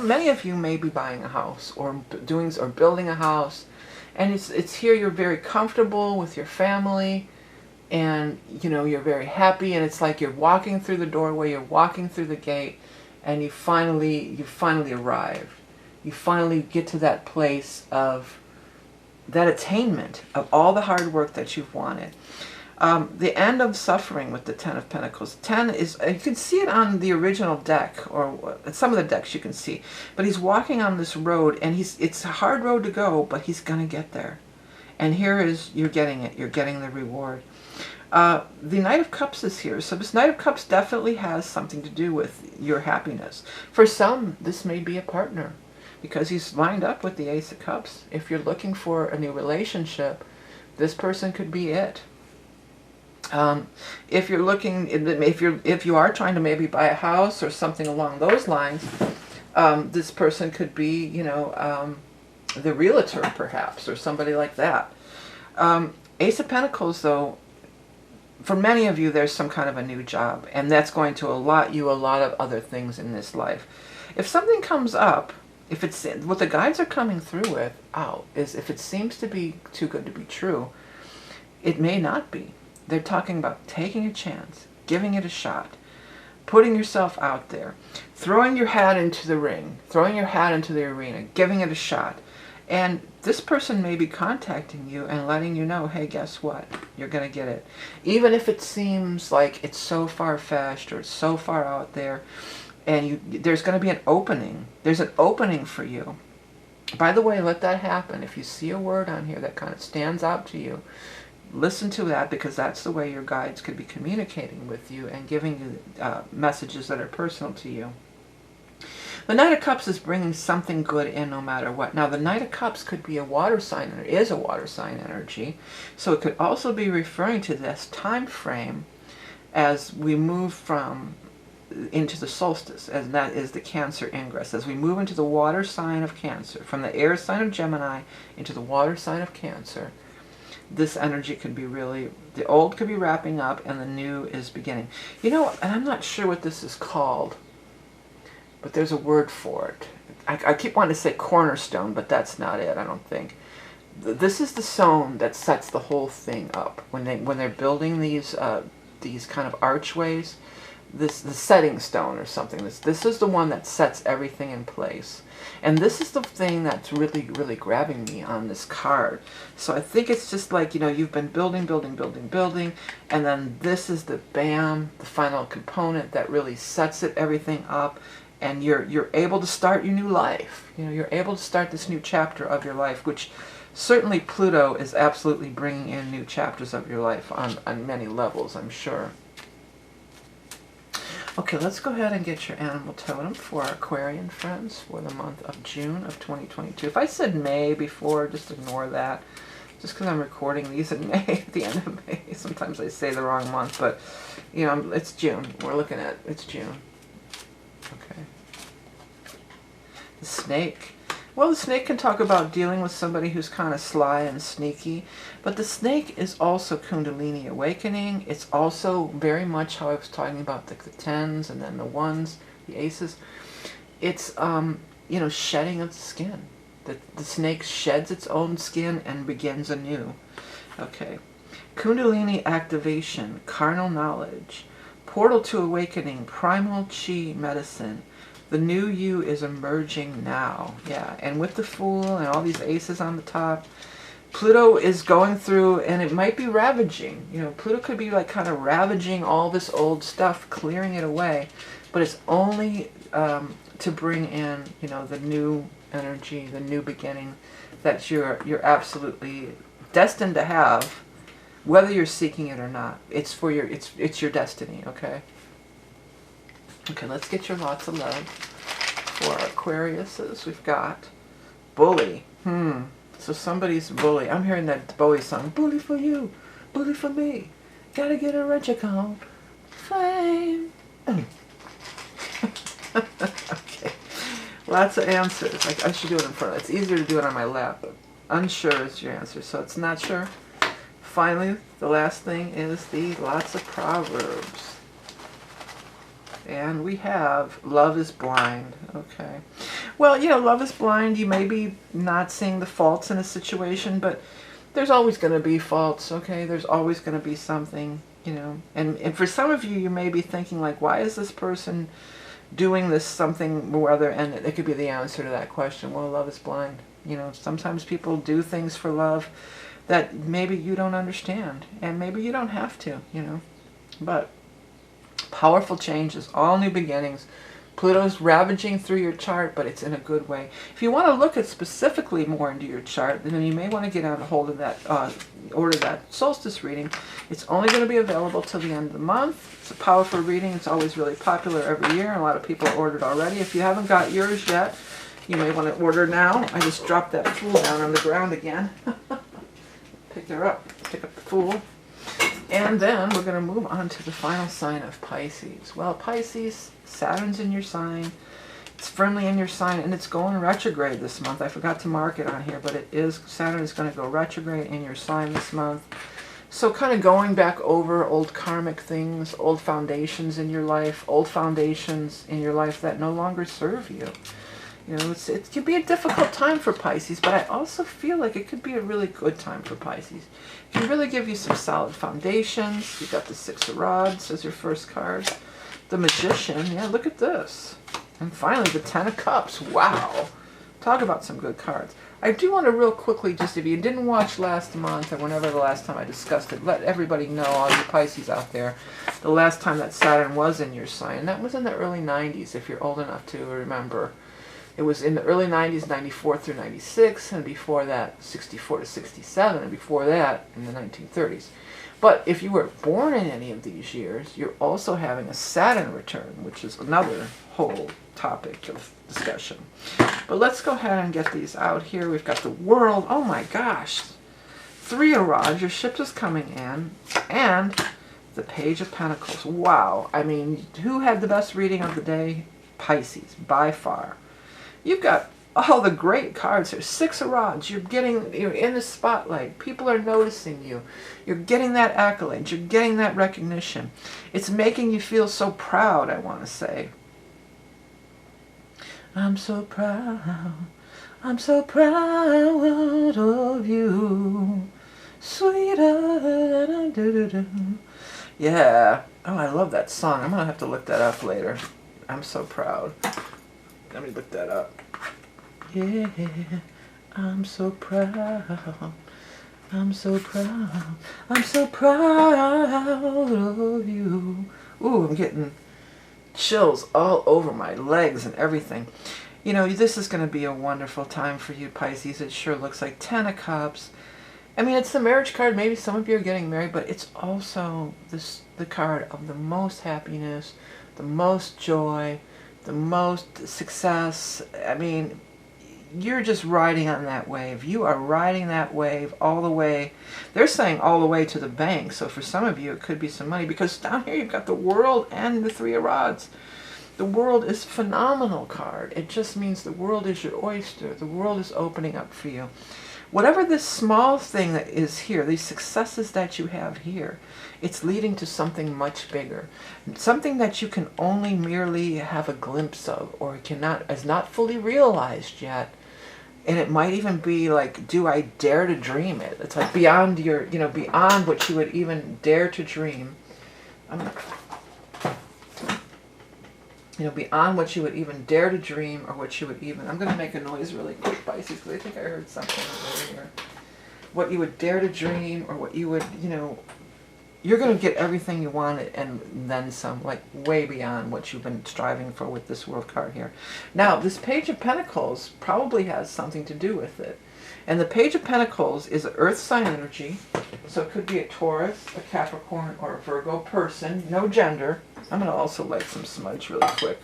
Many of you may be buying a house or building a house, and it's here you're very comfortable with your family, and you know you're very happy, and it's like you're walking through the doorway, you're walking through the gate, and you finally arrive. You finally get to that place of that attainment of all the hard work that you've wanted. The end of suffering with the Ten of Pentacles. 10 is, you can see it on the original deck, or some of the decks you can see, but he's walking on this road, and it's a hard road to go, but he's going to get there. And here is, you're getting it, you're getting the reward. The Knight of Cups is here, so this Knight of Cups definitely has something to do with your happiness. For some, this may be a partner, because he's lined up with the Ace of Cups. If you're looking for a new relationship, this person could be it. If you're looking, if you are trying to maybe buy a house or something along those lines, this person could be, you know, the realtor perhaps, or somebody like that. Ace of Pentacles, though, for many of you, there's some kind of a new job, and that's going to allot you a lot of other things in this life. If something comes up, what the guides are coming through with, is if it seems to be too good to be true, it may not be. They're talking about taking a chance, giving it a shot, putting yourself out there, throwing your hat into the ring, throwing your hat into the arena, giving it a shot. And this person may be contacting you and letting you know, hey, guess what? You're going to get it. Even if it seems like it's so far-fetched or it's so far out there, and there's going to be an opening. There's an opening for you. By the way, let that happen. If you see a word on here that kind of stands out to you, listen to that, because that's the way your guides could be communicating with you and giving you messages that are personal to you. The Knight of Cups is bringing something good in no matter what. Now, the Knight of Cups could be a water sign, or is a water sign energy. So it could also be referring to this time frame as we move into the solstice, and that is the Cancer Ingress. As we move into the water sign of Cancer, from the air sign of Gemini into the water sign of Cancer, this energy could be really, the old could be wrapping up and the new is beginning. You know, and I'm not sure what this is called, but there's a word for it. I keep wanting to say cornerstone, but that's not it, I don't think. This is the stone that sets the whole thing up. When they're building these kind of archways, the setting stone or something. This is the one that sets everything in place. And this is the thing that's really, really grabbing me on this card. So I think it's just like, you know, you've been building, and then this is the bam, the final component that really sets everything up, and you're able to start your new life. You know, you're able to start this new chapter of your life, which certainly Pluto is absolutely bringing in new chapters of your life on many levels, I'm sure. Okay, let's go ahead and get your animal totem for our Aquarian friends for the month of June of 2022. If I said May before, just ignore that. Just because I'm recording these in May, at the end of May. Sometimes I say the wrong month, but, you know, it's June. We're looking at, it's June. Okay. The snake. Well, the snake can talk about dealing with somebody who's kind of sly and sneaky, but the snake is also Kundalini awakening. It's also very much how I was talking about the tens and then the ones, the aces. It's, you know, shedding of the skin. The snake sheds its own skin and begins anew. Okay. Kundalini activation, carnal knowledge, portal to awakening, primal chi medicine. The new you is emerging now. Yeah, and with the Fool and all these aces on the top, Pluto is going through, and it might be ravaging. You know, Pluto could be like kind of ravaging all this old stuff, clearing it away. But it's only to bring in, you know, the new energy, the new beginning that you're absolutely destined to have, whether you're seeking it or not. It's for your, it's your destiny, okay? Okay, let's get your lots of love for Aquariuses. We've got bully. So somebody's bully. I'm hearing that Bowie song. Bully for you, bully for me. Gotta get a rent-a-com. Fame. Okay. Lots of answers. I should do it in front. It's easier to do it on my lap, but unsure is your answer. So it's not sure. Finally, the last thing is the lots of Proverbs. And we have love is blind. Okay. Well, you know, love is blind. You may be not seeing the faults in a situation, but there's always going to be faults, okay? There's always going to be something, you know. And for some of you, you may be thinking, like, why is this person doing this something or other? And it could be the answer to that question. Well, love is blind. You know, sometimes people do things for love that maybe you don't understand. And maybe you don't have to, you know. But powerful changes, all new beginnings. Pluto's ravaging through your chart, but it's in a good way. If you want to look at specifically more into your chart, then you may want to get on a hold of that, order that solstice reading. It's only going to be available till the end of the month. It's a powerful reading. It's always really popular every year, and a lot of people ordered already. If you haven't got yours yet, you may want to order now. I just dropped that Fool down on the ground again. Pick her up. Pick up the Fool. And then we're going to move on to the final sign of Pisces. Well, Pisces, Saturn's in your sign. It's firmly in your sign, and it's going retrograde this month. I forgot to mark it on here, but it is, Saturn is going to go retrograde in your sign this month. So kind of going back over old karmic things, old foundations in your life, old foundations in your life that no longer serve you. You know, it can be a difficult time for Pisces, but I also feel like it could be a really good time for Pisces. It can really give you some solid foundations. You got the Six of Rods as your first card. The Magician, yeah, look at this. And finally, the Ten of Cups. Wow. Talk about some good cards. I do want to real quickly, just if you didn't watch last month or whenever the last time I discussed it, let everybody know, all you Pisces out there, the last time that Saturn was in your sign. That was in the early 90s, if you're old enough to remember. It was in the early 90s, 94 through 96, and before that, 64 to 67, and before that, in the 1930s. But if you were born in any of these years, you're also having a Saturn return, which is another whole topic of discussion. But let's go ahead and get these out here. We've got the World. Oh my gosh. Three of Rods. Your ship is coming in. And the Page of Pentacles. Wow. I mean, who had the best reading of the day? Pisces, by far. You've got all the great cards here. Six of Rods. You're in the spotlight. People are noticing you. You're getting that accolade. You're getting that recognition. It's making you feel so proud, I want to say. I'm so proud. I'm so proud of you. Sweeter than a doo-doo-doo. Yeah. Oh, I love that song. I'm going to have to look that up later. I'm so proud. Let me look that up. Yeah, I'm so proud. I'm so proud. I'm so proud of you. Ooh, I'm getting chills all over my legs and everything. You know, this is going to be a wonderful time for you, Pisces. It sure looks like. Ten of Cups. I mean, it's the marriage card. Maybe some of you are getting married, but it's also the card of the most happiness, the most joy, the most success. I mean, you're just riding on that wave. You are riding that wave all the way. They're saying all the way to the bank. So for some of you, it could be some money. Because down here, you've got the World and the Three of Rods. The World is a phenomenal card. It just means the world is your oyster. The world is opening up for you. Whatever this small thing that is here, these successes that you have here, it's leading to something much bigger. Something that you can only merely have a glimpse of, or is not fully realized yet. And it might even be like, do I dare to dream it? It's like beyond your, beyond what you would even dare to dream. Beyond what you would even dare to dream, or what you would even... I'm going to make a noise really quick, Pisces, because I think I heard something over here. What you would dare to dream, or what you would, you're going to get everything you wanted and then some, like way beyond what you've been striving for with this World card here. Now, this Page of Pentacles probably has something to do with it. And the Page of Pentacles is an earth sign energy. So it could be a Taurus, a Capricorn, or a Virgo person. No gender. I'm going to also light some smudge really quick.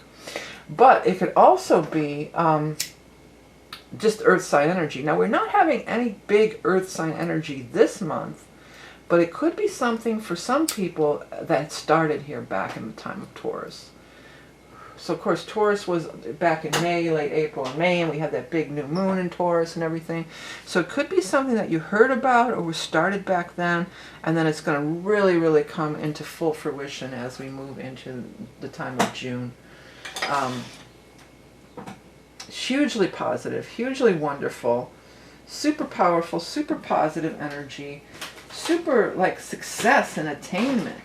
But it could also be just earth sign energy. Now, we're not having any big earth sign energy this month. But it could be something for some people that started here back in the time of Taurus. So, of course, Taurus was back in May, late April and May, and we had that big new moon in Taurus and everything. So it could be something that you heard about or was started back then, and then it's going to really, really come into full fruition as we move into the time of June. Hugely positive, hugely wonderful, super powerful, super positive energy, super, like, success and attainment.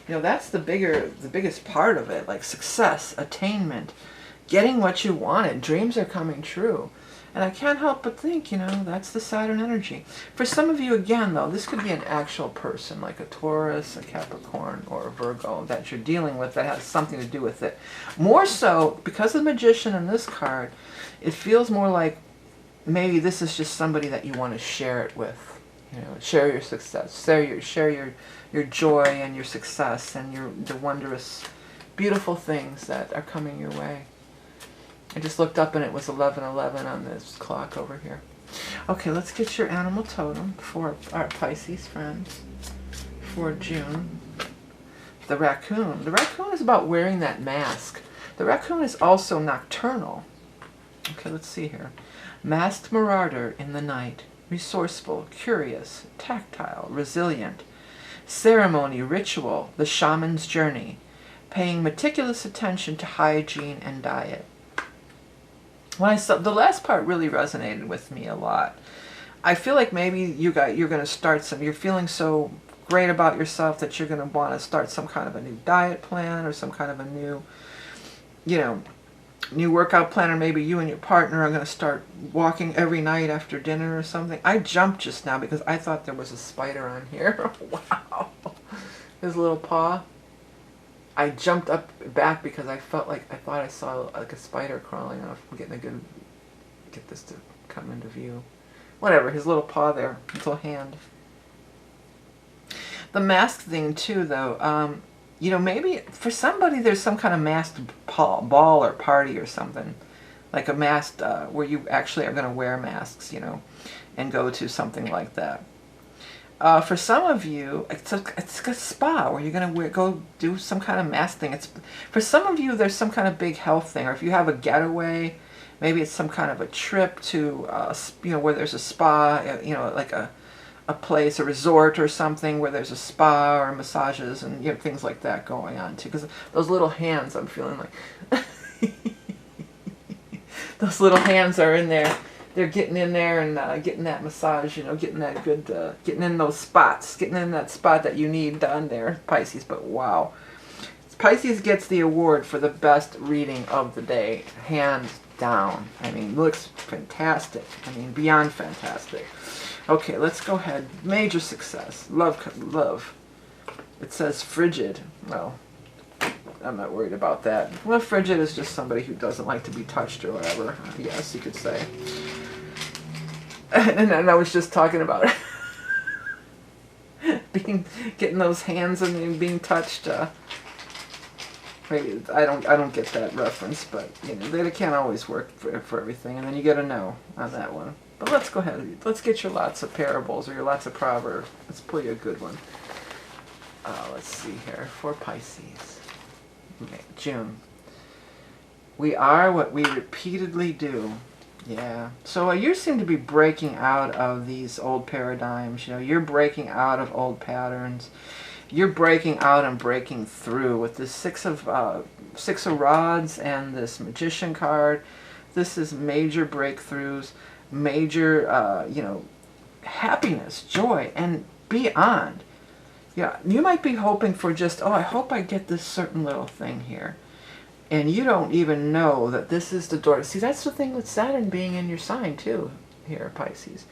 That's the biggest part of it, like success, attainment, getting what you wanted. Dreams are coming true. And I can't help but think, that's the Saturn energy. For some of you, again, though, this could be an actual person, like a Taurus, a Capricorn, or a Virgo that you're dealing with that has something to do with it. More so, because of the Magician in this card, it feels more like maybe this is just somebody that you want to share it with. Share your success, share your joy and your success and the wondrous, beautiful things that are coming your way. I just looked up and it was 11:11 on this clock over here. Okay, let's get your animal totem for our Pisces friends for June. The raccoon. The raccoon is about wearing that mask. The raccoon is also nocturnal. Okay, let's see here. Masked marauder in the night. Resourceful, curious, tactile, resilient. Ceremony, ritual, the shaman's journey. Paying meticulous attention to hygiene and diet. when I saw the last part really resonated with me a lot. I feel like maybe you're going to start you're feeling so great about yourself that you're going to want to start some kind of a new diet plan or some kind of a new, new workout plan, or maybe you and your partner are going to start walking every night after dinner or something. I jumped just now because I thought there was a spider on here. Wow. His little paw. I jumped up back because I thought I saw like a spider crawling off. I'm getting get this to come into view. Whatever, his little paw there, his little hand. The mask thing too, though, maybe for somebody there's some kind of masked ball or party or something. Like a masked, where you actually are going to wear masks, and go to something like that. For some of you, it's a spa where you're going to go do some kind of mask thing. For some of you, there's some kind of big health thing. Or if you have a getaway, maybe it's some kind of a trip to, where there's a spa, like a place, a resort or something where there's a spa or massages and things like that going on too. Because those little hands, I'm feeling like, those little hands are in there. They're getting in there and getting that massage, getting that good, getting in those spots, getting in that spot that you need done there, Pisces. But wow, Pisces gets the award for the best reading of the day, hands down. I mean, looks fantastic. I mean, beyond fantastic. Okay, let's go ahead. Major success. Love. It says frigid. Well, I'm not worried about that. Well, frigid is just somebody who doesn't like to be touched or whatever. Yes, you could say. And I was just talking about getting those hands and being touched. Maybe I don't get that reference, but they can't always work for everything. And then you get a no on that one. But let's go ahead. Let's get your lots of parables or your lots of proverbs. Let's pull you a good one. Let's see here for Pisces. Okay, June. We are what we repeatedly do. Yeah. So you seem to be breaking out of these old paradigms. You're breaking out of old patterns. You're breaking out and breaking through with this six of rods and this magician card. This is major breakthroughs, major, happiness, joy, and beyond. Yeah, you might be hoping for just, I hope I get this certain little thing here. And you don't even know that this is the door. See, that's the thing with Saturn being in your sign, too, here, Pisces.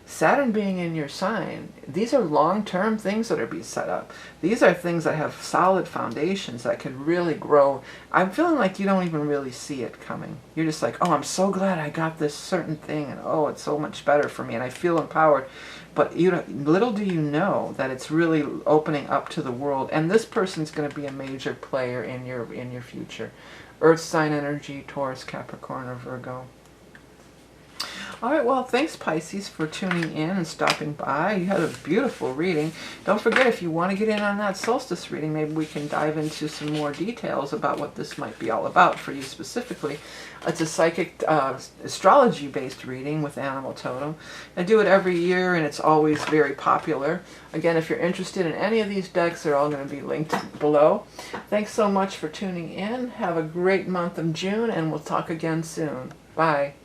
Saturn being in your sign, these are long-term things that are being set up. These are things that have solid foundations that can really grow. I'm feeling like you don't even really see it coming. You're just like, I'm so glad I got this certain thing, and it's so much better for me, and I feel empowered. But little do you know that it's really opening up to the world, and this person's going to be a major player in your future. Earth sign energy, Taurus, Capricorn, or Virgo. All right, well, thanks, Pisces, for tuning in and stopping by. You had a beautiful reading. Don't forget, if you want to get in on that solstice reading, maybe we can dive into some more details about what this might be all about for you specifically. It's a psychic astrology-based reading with Animal Totem. I do it every year, and it's always very popular. Again, if you're interested in any of these decks, they're all going to be linked below. Thanks so much for tuning in. Have a great month of June, and we'll talk again soon. Bye.